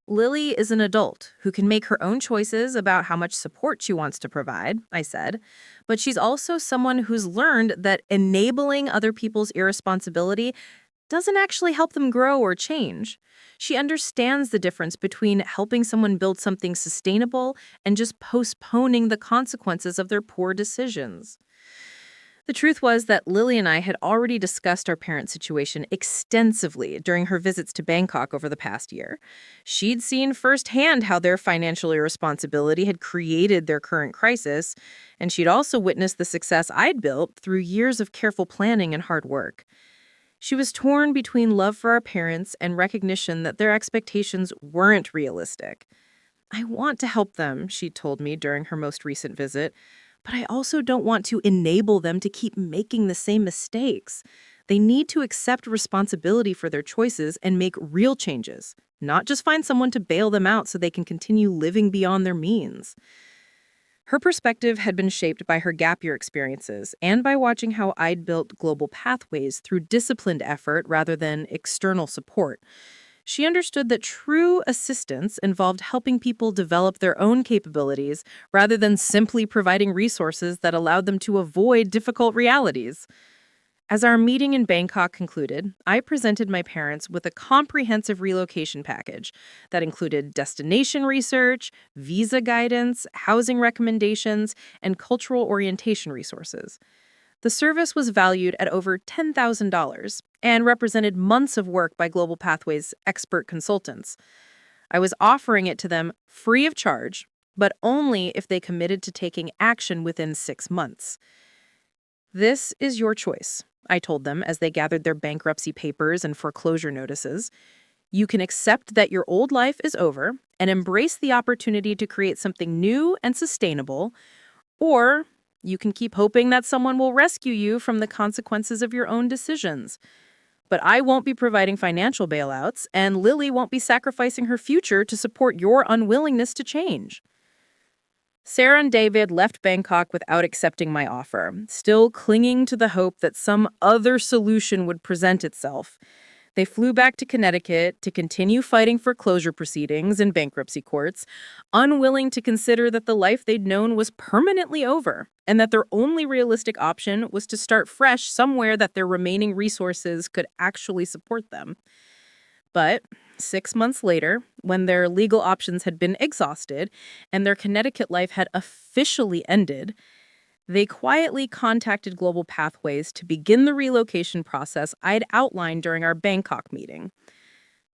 "Lily is an adult who can make her own choices about how much support she wants to provide," I said, "but she's also someone who's learned that enabling other people's irresponsibility doesn't actually help them grow or change. She understands the difference between helping someone build something sustainable and just postponing the consequences of their poor decisions." The truth was that Lily and I had already discussed our parent situation extensively during her visits to Bangkok over the past year. She'd seen firsthand how their financial irresponsibility had created their current crisis, and she'd also witnessed the success I'd built through years of careful planning and hard work. She was torn between love for our parents and recognition that their expectations weren't realistic. "I want to help them," she told me during her most recent visit, "but I also don't want to enable them to keep making the same mistakes. They need to accept responsibility for their choices and make real changes, not just find someone to bail them out so they can continue living beyond their means." Her perspective had been shaped by her gap year experiences and by watching how I'd built Global Pathways through disciplined effort rather than external support. She understood that true assistance involved helping people develop their own capabilities rather than simply providing resources that allowed them to avoid difficult realities. As our meeting in Bangkok concluded, I presented my parents with a comprehensive relocation package that included destination research, visa guidance, housing recommendations, and cultural orientation resources. The service was valued at over $10,000 and represented months of work by Global Pathways expert consultants. I was offering it to them free of charge, but only if they committed to taking action within 6 months. This is your choice, I told them as they gathered their bankruptcy papers and foreclosure notices. You can accept that your old life is over and embrace the opportunity to create something new and sustainable, or you can keep hoping that someone will rescue you from the consequences of your own decisions. But I won't be providing financial bailouts, and Lily won't be sacrificing her future to support your unwillingness to change. Sarah and David left Bangkok without accepting my offer, still clinging to the hope that some other solution would present itself. They flew back to Connecticut to continue fighting foreclosure proceedings in bankruptcy courts, unwilling to consider that the life they'd known was permanently over, and that their only realistic option was to start fresh somewhere that their remaining resources could actually support them. But 6 months later, when their legal options had been exhausted and their Connecticut life had officially ended, they quietly contacted Global Pathways to begin the relocation process I'd outlined during our Bangkok meeting.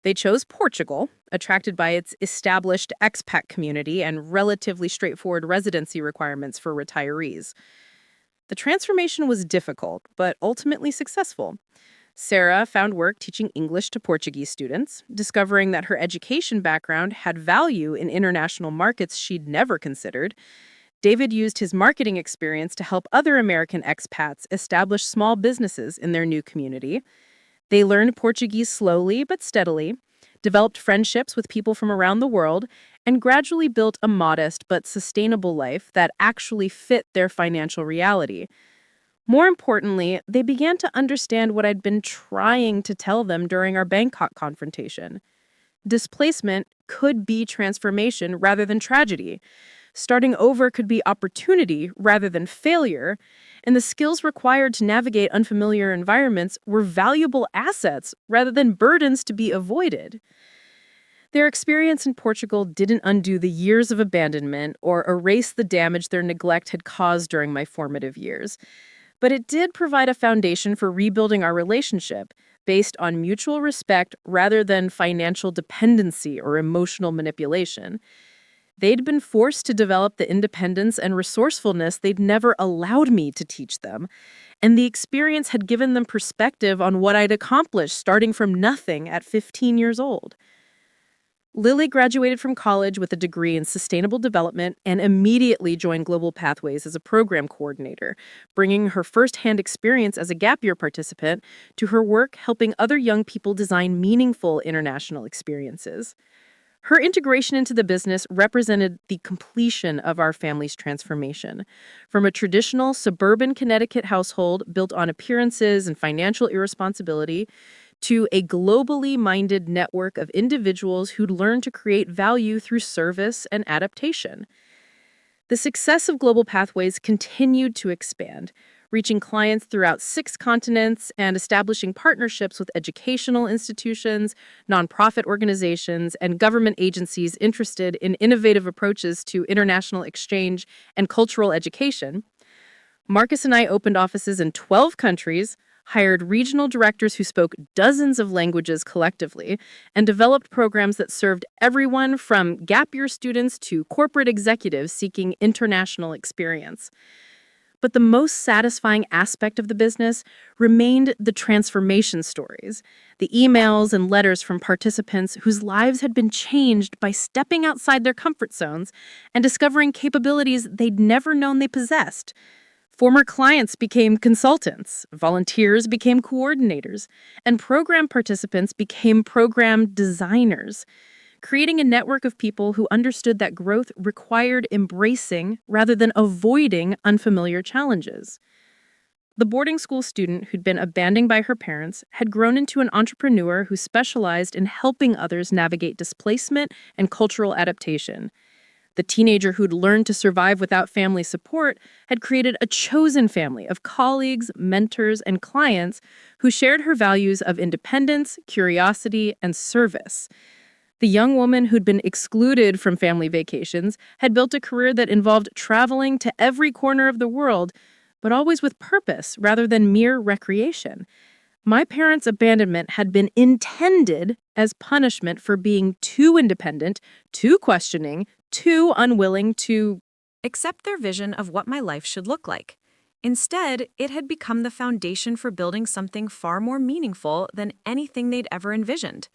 They chose Portugal, attracted by its established expat community and relatively straightforward residency requirements for retirees. The transformation was difficult, but ultimately successful. Sarah found work teaching English to Portuguese students, discovering that her education background had value in international markets she'd never considered. David used his marketing experience to help other American expats establish small businesses in their new community. They learned Portuguese slowly but steadily, developed friendships with people from around the world, and gradually built a modest but sustainable life that actually fit their financial reality. More importantly, they began to understand what I'd been trying to tell them during our Bangkok confrontation. Displacement could be transformation rather than tragedy. Starting over could be opportunity rather than failure, and the skills required to navigate unfamiliar environments were valuable assets rather than burdens to be avoided. Their experience in Portugal didn't undo the years of abandonment or erase the damage their neglect had caused during my formative years. But it did provide a foundation for rebuilding our relationship based on mutual respect rather than financial dependency or emotional manipulation. They'd been forced to develop the independence and resourcefulness they'd never allowed me to teach them, and the experience had given them perspective on what I'd accomplished starting from nothing at 15 years old. Lily graduated from college with a degree in sustainable development and immediately joined Global Pathways as a program coordinator, bringing her firsthand experience as a gap year participant to her work helping other young people design meaningful international experiences. Her integration into the business represented the completion of our family's transformation. From a traditional suburban Connecticut household built on appearances and financial irresponsibility to a globally minded network of individuals who'd learned to create value through service and adaptation. The success of Global Pathways continued to expand, reaching clients throughout 6 continents and establishing partnerships with educational institutions, nonprofit organizations, and government agencies interested in innovative approaches to international exchange and cultural education. Marcus and I opened offices in 12 countries, hired regional directors who spoke dozens of languages collectively, and developed programs that served everyone from gap year students to corporate executives seeking international experience. But the most satisfying aspect of the business remained the transformation stories, the emails and letters from participants whose lives had been changed by stepping outside their comfort zones and discovering capabilities they'd never known they possessed. Former clients became consultants, volunteers became coordinators, and program participants became program designers, creating a network of people who understood that growth required embracing rather than avoiding unfamiliar challenges. The boarding school student who'd been abandoned by her parents had grown into an entrepreneur who specialized in helping others navigate displacement and cultural adaptation. The teenager who'd learned to survive without family support had created a chosen family of colleagues, mentors, and clients who shared her values of independence, curiosity, and service. The young woman who'd been excluded from family vacations had built a career that involved traveling to every corner of the world, but always with purpose rather than mere recreation. My parents' abandonment had been intended as punishment for being too independent, too questioning, too unwilling to accept their vision of what my life should look like. Instead, it had become the foundation for building something far more meaningful than anything they'd ever envisioned.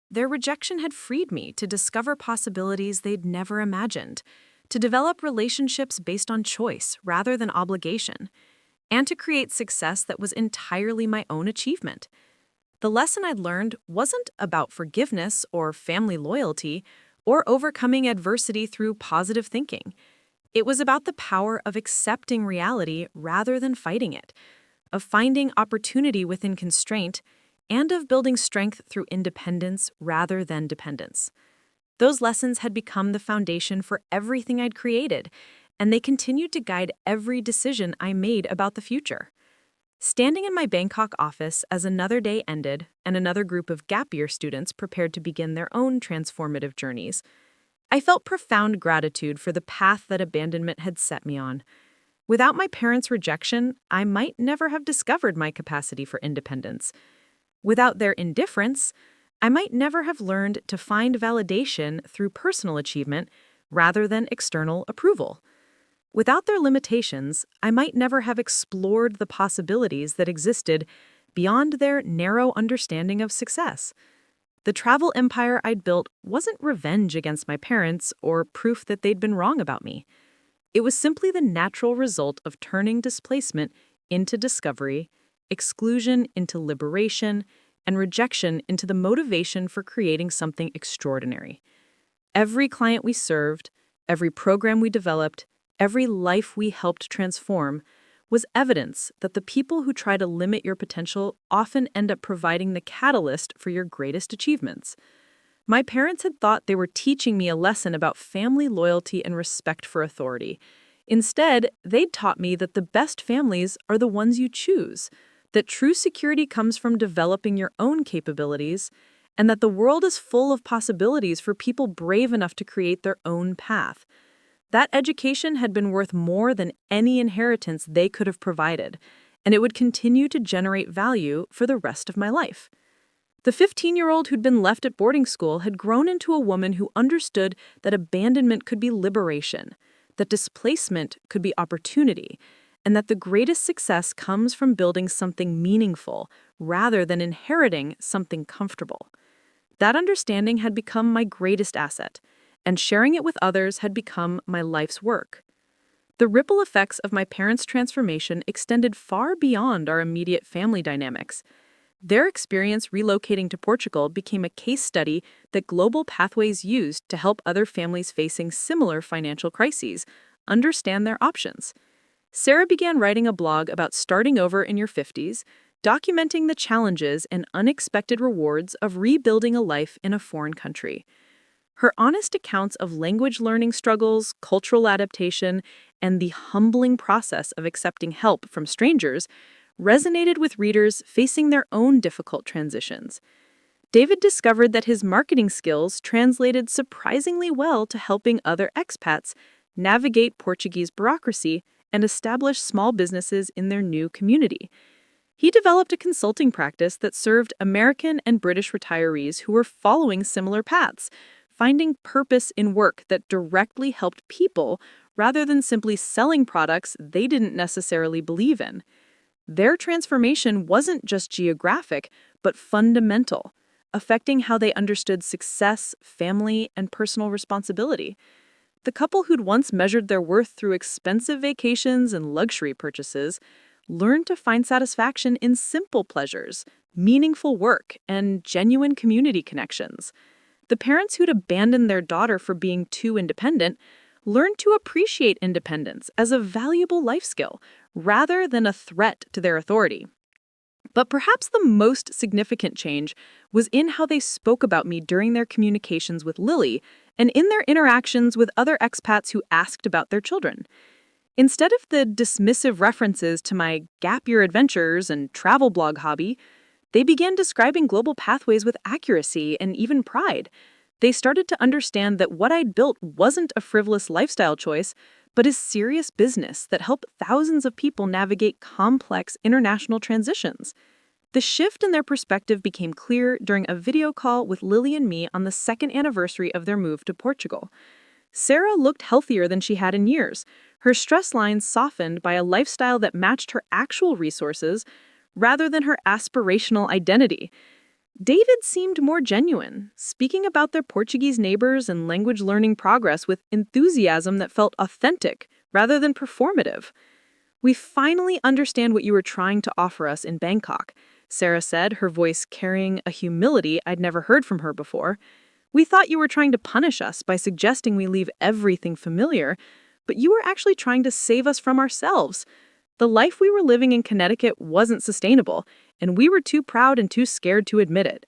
Their rejection had freed me to discover possibilities they'd never imagined, to develop relationships based on choice rather than obligation, and to create success that was entirely my own achievement. The lesson I'd learned wasn't about forgiveness or family loyalty or overcoming adversity through positive thinking. It was about the power of accepting reality rather than fighting it, of finding opportunity within constraint, and of building strength through independence rather than dependence. Those lessons had become the foundation for everything I'd created, and they continued to guide every decision I made about the future. Standing in my Bangkok office as another day ended and another group of gap year students prepared to begin their own transformative journeys, I felt profound gratitude for the path that abandonment had set me on. Without my parents' rejection, I might never have discovered my capacity for independence. Without their indifference, I might never have learned to find validation through personal achievement rather than external approval. Without their limitations, I might never have explored the possibilities that existed beyond their narrow understanding of success. The travel empire I'd built wasn't revenge against my parents or proof that they'd been wrong about me. It was simply the natural result of turning displacement into discovery, exclusion into liberation, and rejection into the motivation for creating something extraordinary. Every client we served, every program we developed, every life we helped transform was evidence that the people who try to limit your potential often end up providing the catalyst for your greatest achievements. My parents had thought they were teaching me a lesson about family loyalty and respect for authority. Instead, they'd taught me that the best families are the ones you choose, that true security comes from developing your own capabilities, and that the world is full of possibilities for people brave enough to create their own path. That education had been worth more than any inheritance they could have provided, and it would continue to generate value for the rest of my life. The 15-year-old who'd been left at boarding school had grown into a woman who understood that abandonment could be liberation, that displacement could be opportunity, and that the greatest success comes from building something meaningful rather than inheriting something comfortable. That understanding had become my greatest asset, and sharing it with others had become my life's work. The ripple effects of my parents' transformation extended far beyond our immediate family dynamics. Their experience relocating to Portugal became a case study that Global Pathways used to help other families facing similar financial crises understand their options. Sarah began writing a blog about starting over in your 50s, documenting the challenges and unexpected rewards of rebuilding a life in a foreign country. Her honest accounts of language learning struggles, cultural adaptation, and the humbling process of accepting help from strangers resonated with readers facing their own difficult transitions. David discovered that his marketing skills translated surprisingly well to helping other expats navigate Portuguese bureaucracy and establish small businesses in their new community. He developed a consulting practice that served American and British retirees who were following similar paths, finding purpose in work that directly helped people rather than simply selling products they didn't necessarily believe in. Their transformation wasn't just geographic, but fundamental, affecting how they understood success, family, and personal responsibility. The couple who'd once measured their worth through expensive vacations and luxury purchases learned to find satisfaction in simple pleasures, meaningful work, and genuine community connections. The parents who'd abandoned their daughter for being too independent learned to appreciate independence as a valuable life skill rather than a threat to their authority. But perhaps the most significant change was in how they spoke about me during their communications with Lily and in their interactions with other expats who asked about their children. Instead of the dismissive references to my gap year adventures and travel blog hobby, they began describing global pathways with accuracy and even pride. They started to understand that what I'd built wasn't a frivolous lifestyle choice, but is serious business that helped thousands of people navigate complex international transitions. The shift in their perspective became clear during a video call with Lily and me on the second anniversary of their move to Portugal. Sarah looked healthier than she had in years. Her stress lines softened by a lifestyle that matched her actual resources rather than her aspirational identity. David seemed more genuine, speaking about their Portuguese neighbors and language learning progress with enthusiasm that felt authentic rather than performative. "We finally understand what you were trying to offer us in Bangkok," Sarah said, her voice carrying a humility I'd never heard from her before. "We thought you were trying to punish us by suggesting we leave everything familiar, but you were actually trying to save us from ourselves. The life we were living in Connecticut wasn't sustainable, and we were too proud and too scared to admit it."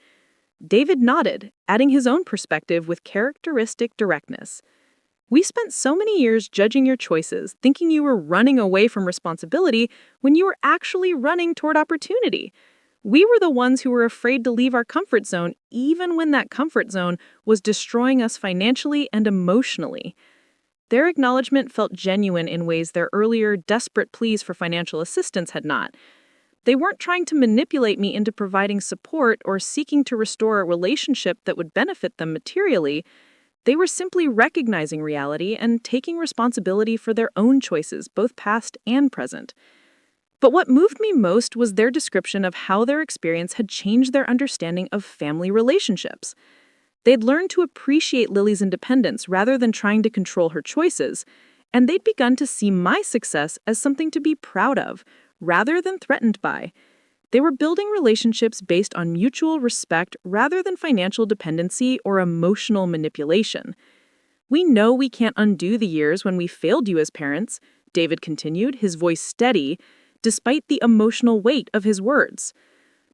David nodded, adding his own perspective with characteristic directness. "We spent so many years judging your choices, thinking you were running away from responsibility when you were actually running toward opportunity. We were the ones who were afraid to leave our comfort zone, even when that comfort zone was destroying us financially and emotionally." Their acknowledgement felt genuine in ways their earlier desperate pleas for financial assistance had not. They weren't trying to manipulate me into providing support or seeking to restore a relationship that would benefit them materially. They were simply recognizing reality and taking responsibility for their own choices, both past and present. But what moved me most was their description of how their experience had changed their understanding of family relationships. They'd learned to appreciate Lily's independence rather than trying to control her choices, and they'd begun to see my success as something to be proud of, rather than threatened by. They were building relationships based on mutual respect rather than financial dependency or emotional manipulation. "We know we can't undo the years when we failed you as parents," David continued, his voice steady, despite the emotional weight of his words.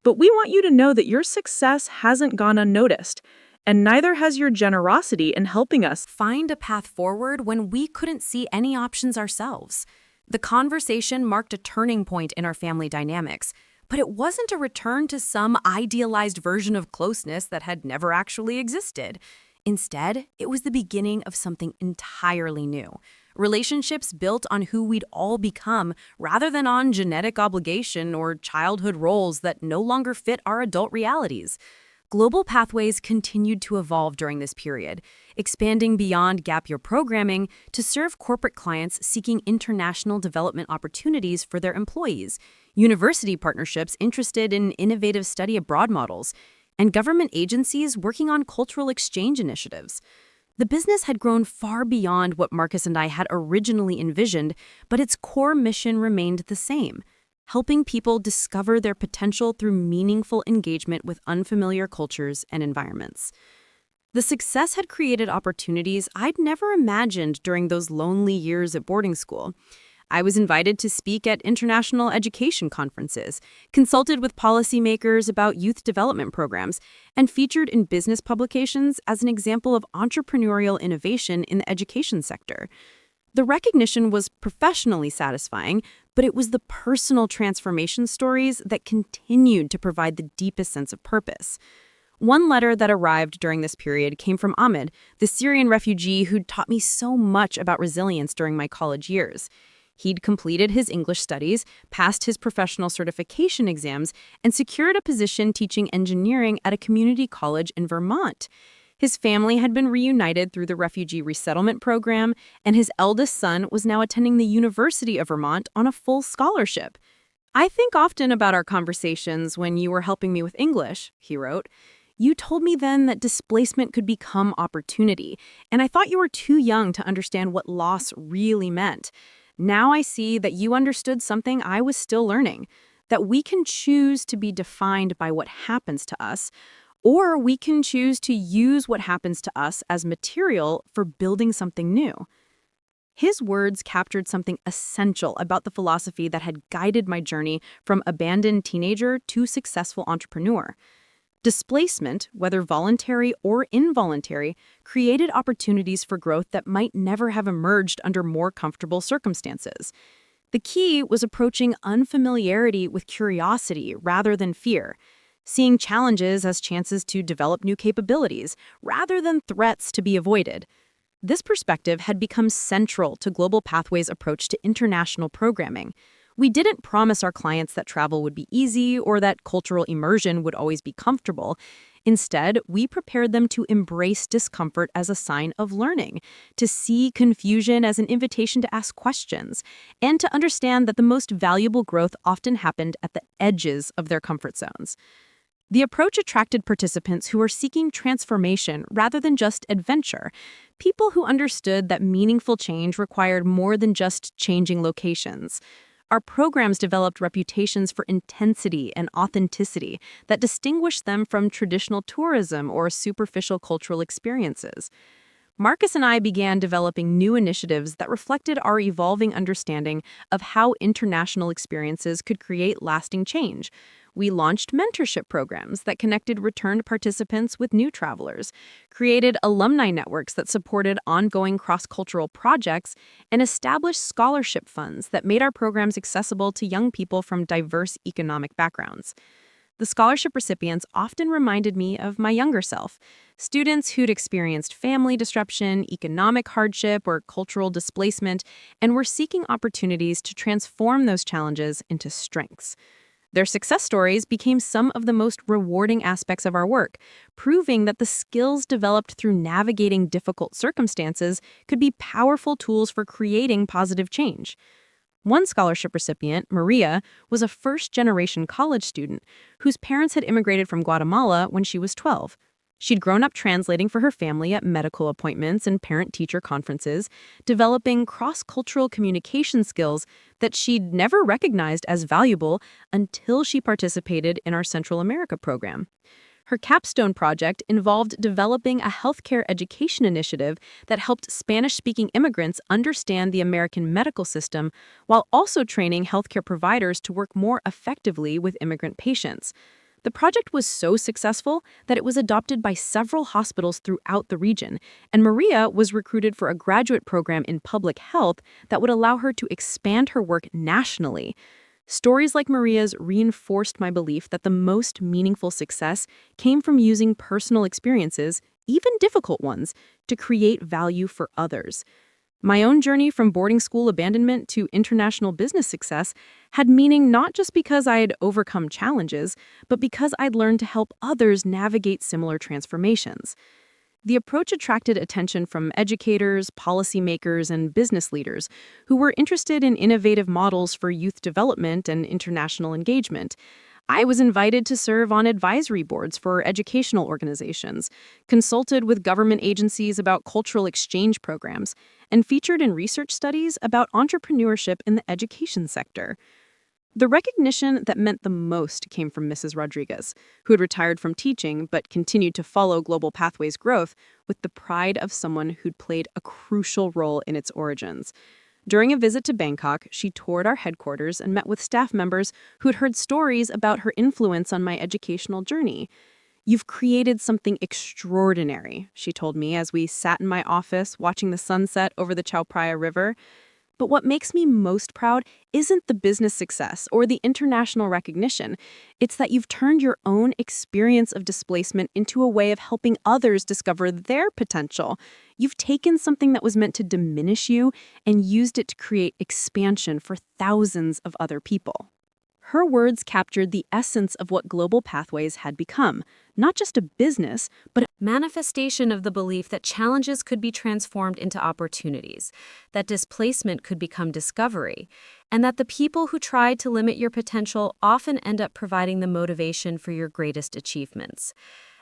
"But we want you to know that your success hasn't gone unnoticed, and neither has your generosity in helping us Find a path forward when we couldn't see any options ourselves. The conversation marked a turning point in our family dynamics, but it wasn't a return to some idealized version of closeness that had never actually existed. Instead, it was the beginning of something entirely new. Relationships built on who we'd all become rather than on genetic obligation or childhood roles that no longer fit our adult realities. Global pathways continued to evolve during this period, expanding beyond gap year programming to serve corporate clients seeking international development opportunities for their employees, university partnerships interested in innovative study abroad models, and government agencies working on cultural exchange initiatives. The business had grown far beyond what Marcus and I had originally envisioned, but its core mission remained the same: helping people discover their potential through meaningful engagement with unfamiliar cultures and environments. The success had created opportunities I'd never imagined during those lonely years at boarding school. I was invited to speak at international education conferences, consulted with policymakers about youth development programs, and featured in business publications as an example of entrepreneurial innovation in the education sector. The recognition was professionally satisfying, but it was the personal transformation stories that continued to provide the deepest sense of purpose. One letter that arrived during this period came from Ahmed, the Syrian refugee who'd taught me so much about resilience during my college years. He'd completed his English studies, passed his professional certification exams, and secured a position teaching engineering at a community college in Vermont. His family had been reunited through the refugee resettlement program, and his eldest son was now attending the University of Vermont on a full scholarship. "I think often about our conversations when you were helping me with English," he wrote. "You told me then that displacement could become opportunity, and I thought you were too young to understand what loss really meant. Now I see that you understood something I was still learning, that we can choose to be defined by what happens to us, or we can choose to use what happens to us as material for building something new." His words captured something essential about the philosophy that had guided my journey from abandoned teenager to successful entrepreneur. Displacement, whether voluntary or involuntary, created opportunities for growth that might never have emerged under more comfortable circumstances. The key was approaching unfamiliarity with curiosity rather than fear, seeing challenges as chances to develop new capabilities rather than threats to be avoided. This perspective had become central to Global Pathways' approach to international programming. We didn't promise our clients that travel would be easy or that cultural immersion would always be comfortable. Instead, we prepared them to embrace discomfort as a sign of learning, to see confusion as an invitation to ask questions, and to understand that the most valuable growth often happened at the edges of their comfort zones. The approach attracted participants who were seeking transformation rather than just adventure, people who understood that meaningful change required more than just changing locations. Our programs developed reputations for intensity and authenticity that distinguished them from traditional tourism or superficial cultural experiences. Marcus and I began developing new initiatives that reflected our evolving understanding of how international experiences could create lasting change. We launched mentorship programs that connected returned participants with new travelers, created alumni networks that supported ongoing cross-cultural projects, and established scholarship funds that made our programs accessible to young people from diverse economic backgrounds. The scholarship recipients often reminded me of my younger self, students who'd experienced family disruption, economic hardship, or cultural displacement, and were seeking opportunities to transform those challenges into strengths. Their success stories became some of the most rewarding aspects of our work, proving that the skills developed through navigating difficult circumstances could be powerful tools for creating positive change. One scholarship recipient, Maria, was a first-generation college student whose parents had immigrated from Guatemala when she was 12. She'd grown up translating for her family at medical appointments and parent-teacher conferences, developing cross-cultural communication skills that she'd never recognized as valuable until she participated in our Central America program. Her capstone project involved developing a healthcare education initiative that helped Spanish-speaking immigrants understand the American medical system while also training healthcare providers to work more effectively with immigrant patients. The project was so successful that it was adopted by several hospitals throughout the region, and Maria was recruited for a graduate program in public health that would allow her to expand her work nationally. Stories like Maria's reinforced my belief that the most meaningful success came from using personal experiences, even difficult ones, to create value for others. My own journey from boarding school abandonment to international business success had meaning not just because I had overcome challenges, but because I'd learned to help others navigate similar transformations. The approach attracted attention from educators, policymakers, and business leaders who were interested in innovative models for youth development and international engagement. I was invited to serve on advisory boards for educational organizations, consulted with government agencies about cultural exchange programs, and featured in research studies about entrepreneurship in the education sector. The recognition that meant the most came from Mrs. Rodriguez, who had retired from teaching but continued to follow Global Pathways' growth with the pride of someone who'd played a crucial role in its origins. During a visit to Bangkok, she toured our headquarters and met with staff members who'd heard stories about her influence on my educational journey. "You've created something extraordinary," she told me as we sat in my office watching the sunset over the Chao Phraya River. But what makes me most proud isn't the business success or the international recognition. It's that you've turned your own experience of displacement into a way of helping others discover their potential. You've taken something that was meant to diminish you and used it to create expansion for thousands of other people. Her words captured the essence of what Global Pathways had become, not just a business, but a manifestation of the belief that challenges could be transformed into opportunities, that displacement could become discovery, and that the people who tried to limit your potential often end up providing the motivation for your greatest achievements.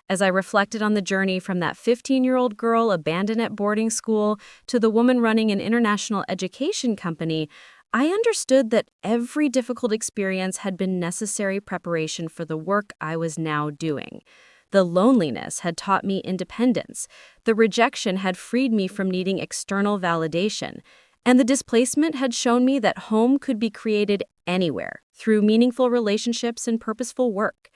As I reflected on the journey from that 15-year-old girl abandoned at boarding school to the woman running an international education company, I understood that every difficult experience had been necessary preparation for the work I was now doing. The loneliness had taught me independence. The rejection had freed me from needing external validation. And the displacement had shown me that home could be created anywhere through meaningful relationships and purposeful work.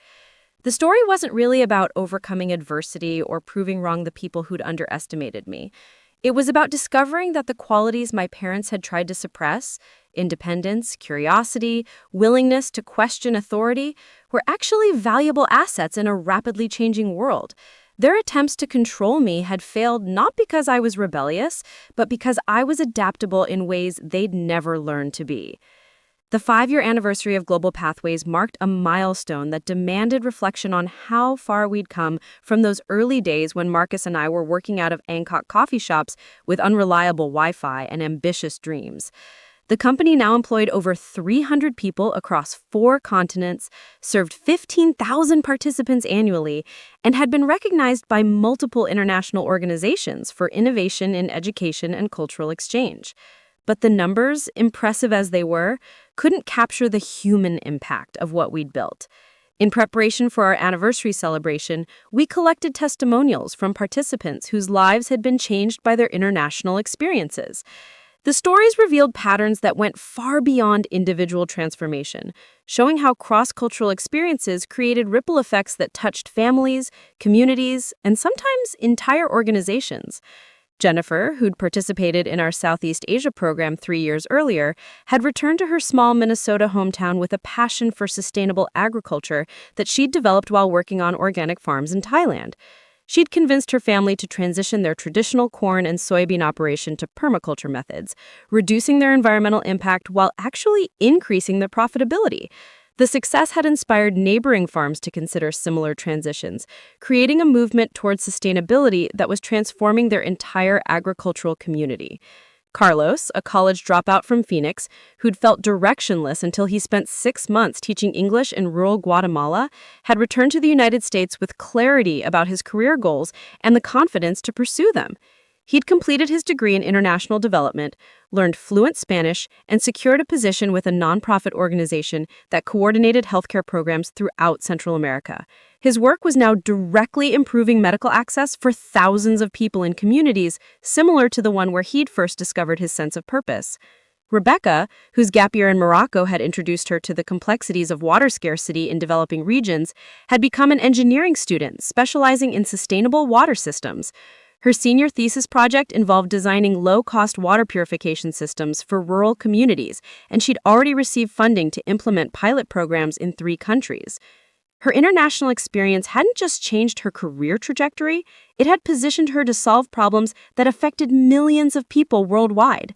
The story wasn't really about overcoming adversity or proving wrong the people who'd underestimated me. It was about discovering that the qualities my parents had tried to suppress, independence, curiosity, willingness to question authority, were actually valuable assets in a rapidly changing world. Their attempts to control me had failed not because I was rebellious, but because I was adaptable in ways they'd never learned to be. The 5-year anniversary of Global Pathways marked a milestone that demanded reflection on how far we'd come from those early days when Marcus and I were working out of Angkor coffee shops with unreliable Wi-Fi and ambitious dreams. The company now employed over 300 people across 4 continents, served 15,000 participants annually, and had been recognized by multiple international organizations for innovation in education and cultural exchange. But the numbers, impressive as they were, couldn't capture the human impact of what we'd built. In preparation for our anniversary celebration, we collected testimonials from participants whose lives had been changed by their international experiences. The stories revealed patterns that went far beyond individual transformation, showing how cross-cultural experiences created ripple effects that touched families, communities, and sometimes entire organizations. Jennifer, who'd participated in our Southeast Asia program 3 years earlier, had returned to her small Minnesota hometown with a passion for sustainable agriculture that she'd developed while working on organic farms in Thailand. She'd convinced her family to transition their traditional corn and soybean operation to permaculture methods, reducing their environmental impact while actually increasing their profitability. The success had inspired neighboring farms to consider similar transitions, creating a movement towards sustainability that was transforming their entire agricultural community. Carlos, a college dropout from Phoenix, who'd felt directionless until he spent 6 months teaching English in rural Guatemala, had returned to the United States with clarity about his career goals and the confidence to pursue them. He'd completed his degree in international development, learned fluent Spanish, and secured a position with a nonprofit organization that coordinated healthcare programs throughout Central America. His work was now directly improving medical access for thousands of people in communities similar to the one where he'd first discovered his sense of purpose. Rebecca, whose gap year in Morocco had introduced her to the complexities of water scarcity in developing regions, had become an engineering student specializing in sustainable water systems. Her senior thesis project involved designing low-cost water purification systems for rural communities, and she'd already received funding to implement pilot programs in 3 countries. Her international experience hadn't just changed her career trajectory, it had positioned her to solve problems that affected millions of people worldwide.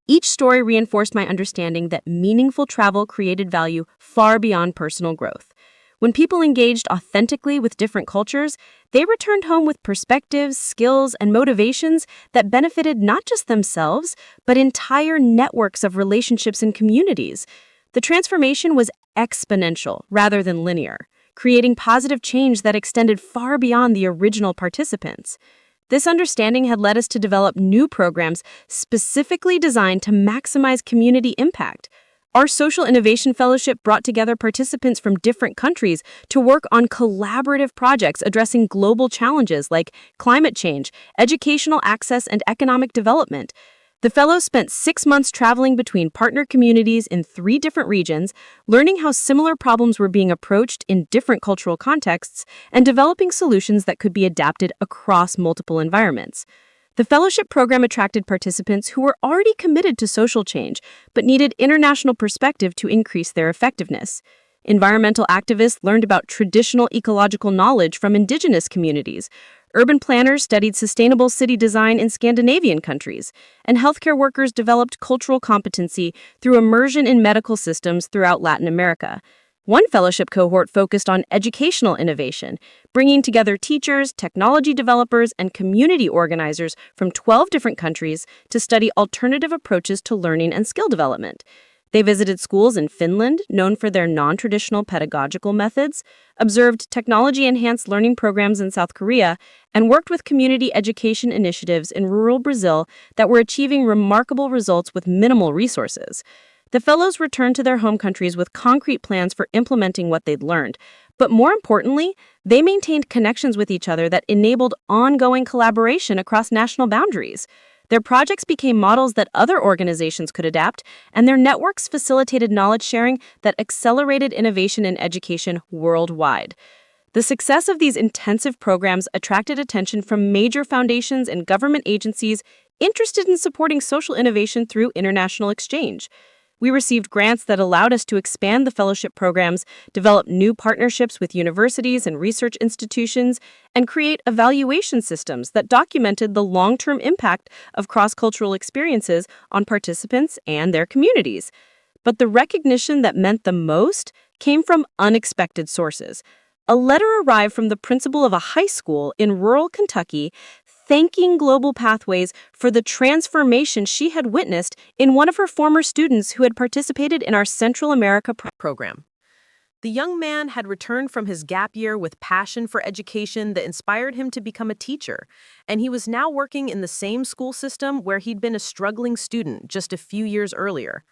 Each story reinforced my understanding that meaningful travel created value far beyond personal growth. When people engaged authentically with different cultures, they returned home with perspectives, skills, and motivations that benefited not just themselves, but entire networks of relationships and communities. The transformation was exponential rather than linear, creating positive change that extended far beyond the original participants. This understanding had led us to develop new programs specifically designed to maximize community impact. Our Social Innovation Fellowship brought together participants from different countries to work on collaborative projects addressing global challenges like climate change, educational access, and economic development. The fellows spent 6 months traveling between partner communities in 3 different regions, learning how similar problems were being approached in different cultural contexts, and developing solutions that could be adapted across multiple environments. The fellowship program attracted participants who were already committed to social change, but needed international perspective to increase their effectiveness. Environmental activists learned about traditional ecological knowledge from indigenous communities. Urban planners studied sustainable city design in Scandinavian countries, and healthcare workers developed cultural competency through immersion in medical systems throughout Latin America. One fellowship cohort focused on educational innovation, bringing together teachers, technology developers, and community organizers from 12 different countries to study alternative approaches to learning and skill development. They visited schools in Finland, known for their non-traditional pedagogical methods, observed technology-enhanced learning programs in South Korea, and worked with community education initiatives in rural Brazil that were achieving remarkable results with minimal resources. The fellows returned to their home countries with concrete plans for implementing what they'd learned. But more importantly, they maintained connections with each other that enabled ongoing collaboration across national boundaries. Their projects became models that other organizations could adapt, and their networks facilitated knowledge sharing that accelerated innovation in education worldwide. The success of these intensive programs attracted attention from major foundations and government agencies interested in supporting social innovation through international exchange. We received grants that allowed us to expand the fellowship programs, develop new partnerships with universities and research institutions, and create evaluation systems that documented the long-term impact of cross-cultural experiences on participants and their communities. But the recognition that meant the most came from unexpected sources. A letter arrived from the principal of a high school in rural Kentucky thanking Global Pathways for the transformation she had witnessed in one of her former students who had participated in our Central America program. The young man had returned from his gap year with passion for education that inspired him to become a teacher, and he was now working in the same school system where he'd been a struggling student just a few years earlier.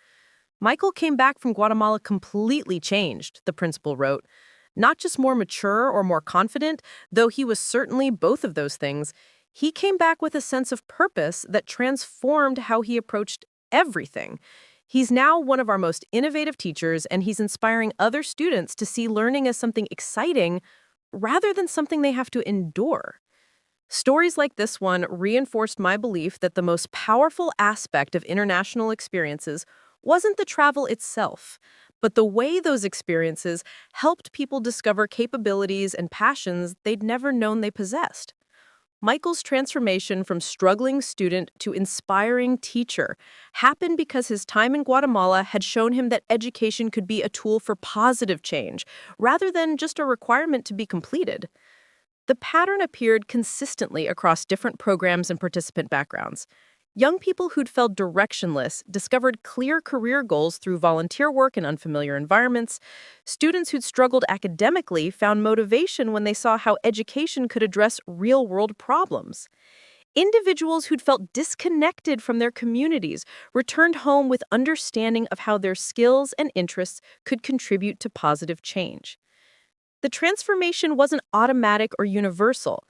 Michael came back from Guatemala completely changed, the principal wrote. Not just more mature or more confident, though he was certainly both of those things. He came back with a sense of purpose that transformed how he approached everything. He's now one of our most innovative teachers, and he's inspiring other students to see learning as something exciting rather than something they have to endure. Stories like this one reinforced my belief that the most powerful aspect of international experiences wasn't the travel itself, but the way those experiences helped people discover capabilities and passions they'd never known they possessed. Michael's transformation from struggling student to inspiring teacher happened because his time in Guatemala had shown him that education could be a tool for positive change, rather than just a requirement to be completed. The pattern appeared consistently across different programs and participant backgrounds. Young people who'd felt directionless discovered clear career goals through volunteer work in unfamiliar environments. Students who'd struggled academically found motivation when they saw how education could address real-world problems. Individuals who'd felt disconnected from their communities returned home with understanding of how their skills and interests could contribute to positive change. The transformation wasn't automatic or universal.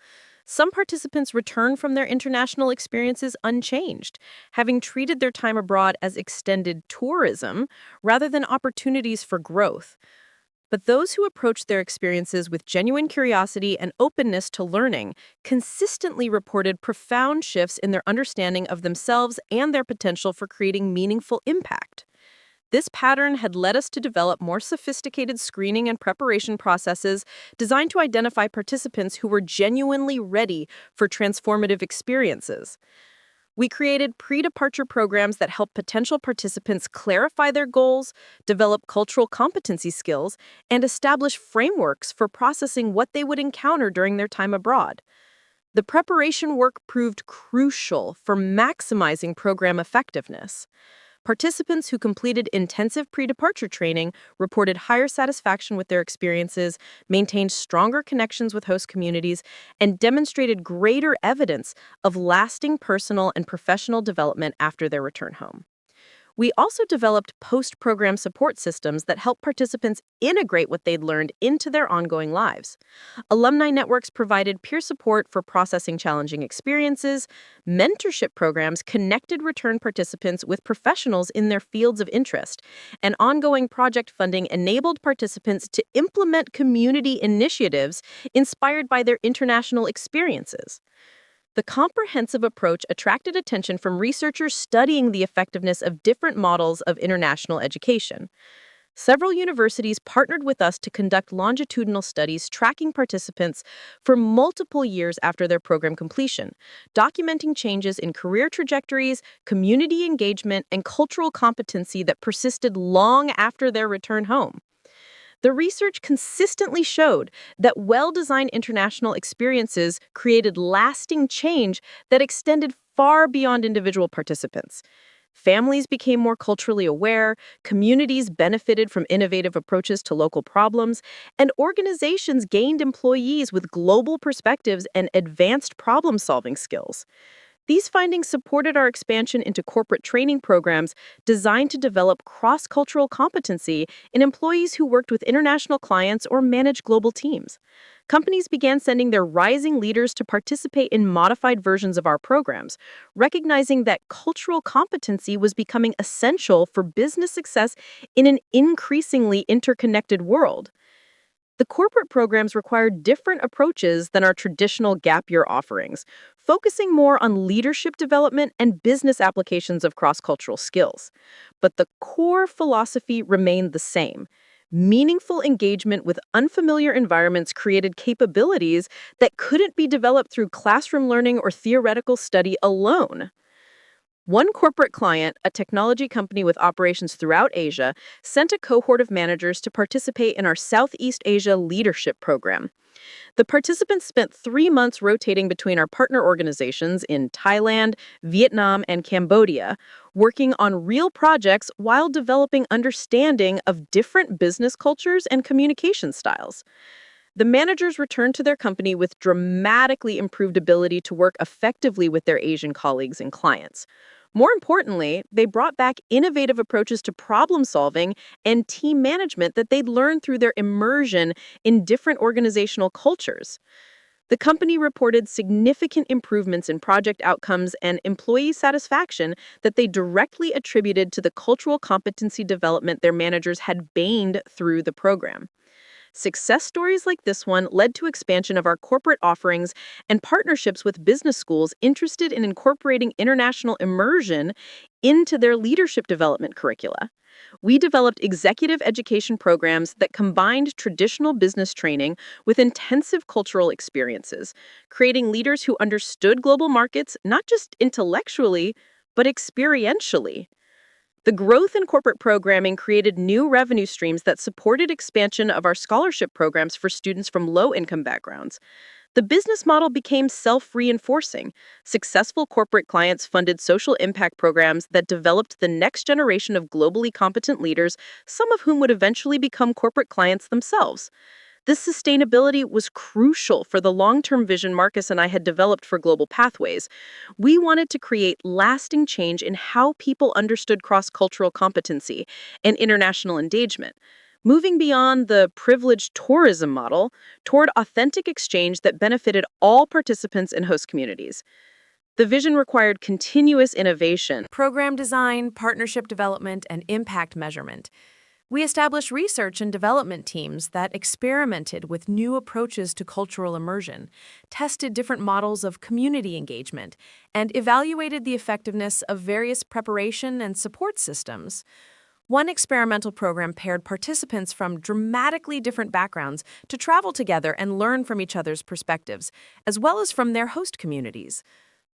Some participants returned from their international experiences unchanged, having treated their time abroad as extended tourism rather than opportunities for growth. But those who approached their experiences with genuine curiosity and openness to learning consistently reported profound shifts in their understanding of themselves and their potential for creating meaningful impact. This pattern had led us to develop more sophisticated screening and preparation processes designed to identify participants who were genuinely ready for transformative experiences. We created pre-departure programs that help potential participants clarify their goals, develop cultural competency skills, and establish frameworks for processing what they would encounter during their time abroad. The preparation work proved crucial for maximizing program effectiveness. Participants who completed intensive pre-departure training reported higher satisfaction with their experiences, maintained stronger connections with host communities, and demonstrated greater evidence of lasting personal and professional development after their return home. We also developed post-program support systems that help participants integrate what they'd learned into their ongoing lives. Alumni networks provided peer support for processing challenging experiences. Mentorship programs connected return participants with professionals in their fields of interest. And ongoing project funding enabled participants to implement community initiatives inspired by their international experiences. The comprehensive approach attracted attention from researchers studying the effectiveness of different models of international education. Several universities partnered with us to conduct longitudinal studies tracking participants for multiple years after their program completion, documenting changes in career trajectories, community engagement, and cultural competency that persisted long after their return home. The research consistently showed that well-designed international experiences created lasting change that extended far beyond individual participants. Families became more culturally aware, communities benefited from innovative approaches to local problems, and organizations gained employees with global perspectives and advanced problem-solving skills. These findings supported our expansion into corporate training programs designed to develop cross-cultural competency in employees who worked with international clients or managed global teams. Companies began sending their rising leaders to participate in modified versions of our programs, recognizing that cultural competency was becoming essential for business success in an increasingly interconnected world. The corporate programs required different approaches than our traditional gap year offerings, focusing more on leadership development and business applications of cross-cultural skills. But the core philosophy remained the same. Meaningful engagement with unfamiliar environments created capabilities that couldn't be developed through classroom learning or theoretical study alone. One corporate client, a technology company with operations throughout Asia, sent a cohort of managers to participate in our Southeast Asia Leadership Program. The participants spent 3 months rotating between our partner organizations in Thailand, Vietnam, and Cambodia, working on real projects while developing understanding of different business cultures and communication styles. The managers returned to their company with dramatically improved ability to work effectively with their Asian colleagues and clients. More importantly, they brought back innovative approaches to problem solving and team management that they'd learned through their immersion in different organizational cultures. The company reported significant improvements in project outcomes and employee satisfaction that they directly attributed to the cultural competency development their managers had gained through the program. Success stories like this one led to expansion of our corporate offerings and partnerships with business schools interested in incorporating international immersion into their leadership development curricula. We developed executive education programs that combined traditional business training with intensive cultural experiences, creating leaders who understood global markets not just intellectually, but experientially. The growth in corporate programming created new revenue streams that supported expansion of our scholarship programs for students from low-income backgrounds. The business model became self-reinforcing. Successful corporate clients funded social impact programs that developed the next generation of globally competent leaders, some of whom would eventually become corporate clients themselves. This sustainability was crucial for the long-term vision Marcus and I had developed for Global Pathways. We wanted to create lasting change in how people understood cross-cultural competency and international engagement, moving beyond the privileged tourism model toward authentic exchange that benefited all participants and host communities. The vision required continuous innovation. Program design, partnership development, and impact measurement. We established research and development teams that experimented with new approaches to cultural immersion, tested different models of community engagement, and evaluated the effectiveness of various preparation and support systems. One experimental program paired participants from dramatically different backgrounds to travel together and learn from each other's perspectives, as well as from their host communities.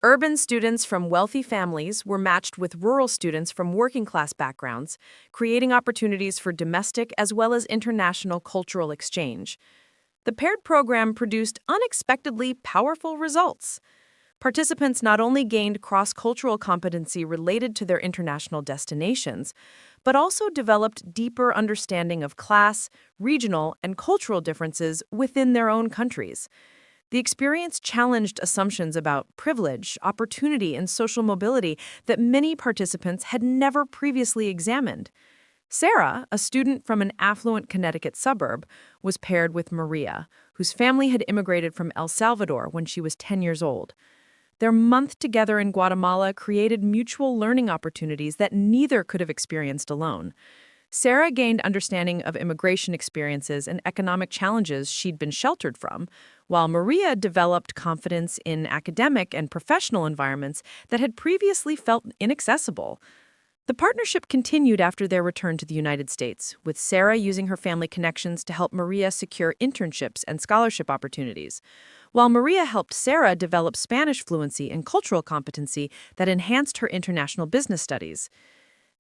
Urban students from wealthy families were matched with rural students from working-class backgrounds, creating opportunities for domestic as well as international cultural exchange. The paired program produced unexpectedly powerful results. Participants not only gained cross-cultural competency related to their international destinations, but also developed deeper understanding of class, regional, and cultural differences within their own countries. The experience challenged assumptions about privilege, opportunity, and social mobility that many participants had never previously examined. Sarah, a student from an affluent Connecticut suburb, was paired with Maria, whose family had immigrated from El Salvador when she was 10 years old. Their month together in Guatemala created mutual learning opportunities that neither could have experienced alone. Sarah gained understanding of immigration experiences and economic challenges she'd been sheltered from, while Maria developed confidence in academic and professional environments that had previously felt inaccessible. The partnership continued after their return to the United States, with Sarah using her family connections to help Maria secure internships and scholarship opportunities, while Maria helped Sarah develop Spanish fluency and cultural competency that enhanced her international business studies.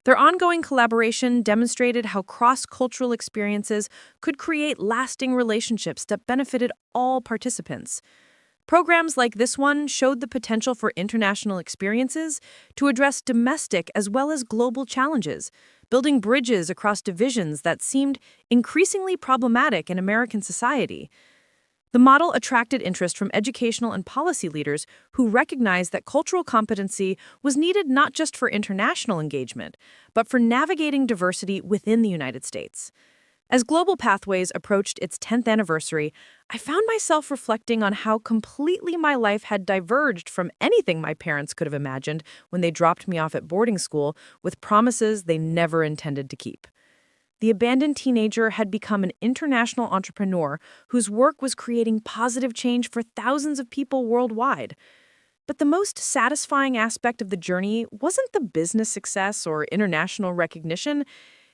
Their ongoing collaboration demonstrated how cross-cultural experiences could create lasting relationships that benefited all participants. Programs like this one showed the potential for international experiences to address domestic as well as global challenges, building bridges across divisions that seemed increasingly problematic in American society. The model attracted interest from educational and policy leaders who recognized that cultural competency was needed not just for international engagement, but for navigating diversity within the United States. As Global Pathways approached its 10th anniversary, I found myself reflecting on how completely my life had diverged from anything my parents could have imagined when they dropped me off at boarding school with promises they never intended to keep. The abandoned teenager had become an international entrepreneur whose work was creating positive change for thousands of people worldwide. But the most satisfying aspect of the journey wasn't the business success or international recognition.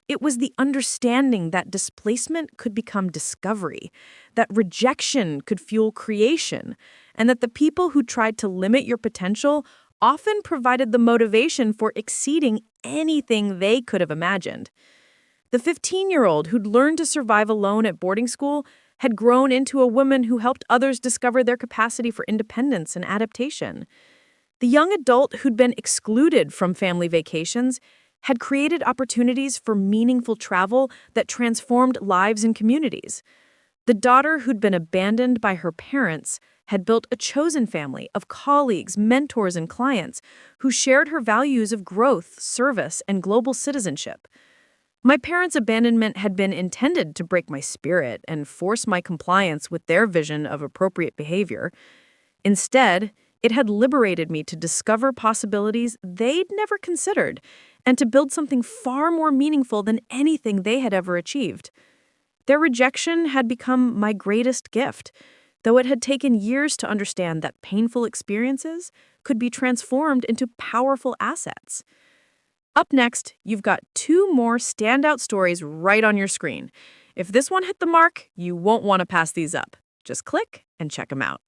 It was the understanding that displacement could become discovery, that rejection could fuel creation, and that the people who tried to limit your potential often provided the motivation for exceeding anything they could have imagined. The 15-year-old who'd learned to survive alone at boarding school had grown into a woman who helped others discover their capacity for independence and adaptation. The young adult who'd been excluded from family vacations had created opportunities for meaningful travel that transformed lives and communities. The daughter who'd been abandoned by her parents had built a chosen family of colleagues, mentors, and clients who shared her values of growth, service, and global citizenship. My parents' abandonment had been intended to break my spirit and force my compliance with their vision of appropriate behavior. Instead, it had liberated me to discover possibilities they'd never considered and to build something far more meaningful than anything they had ever achieved. Their rejection had become my greatest gift, though it had taken years to understand that painful experiences could be transformed into powerful assets. Up next, you've got 2 more standout stories right on your screen. If this one hit the mark, you won't want to pass these up. Just click and check them out.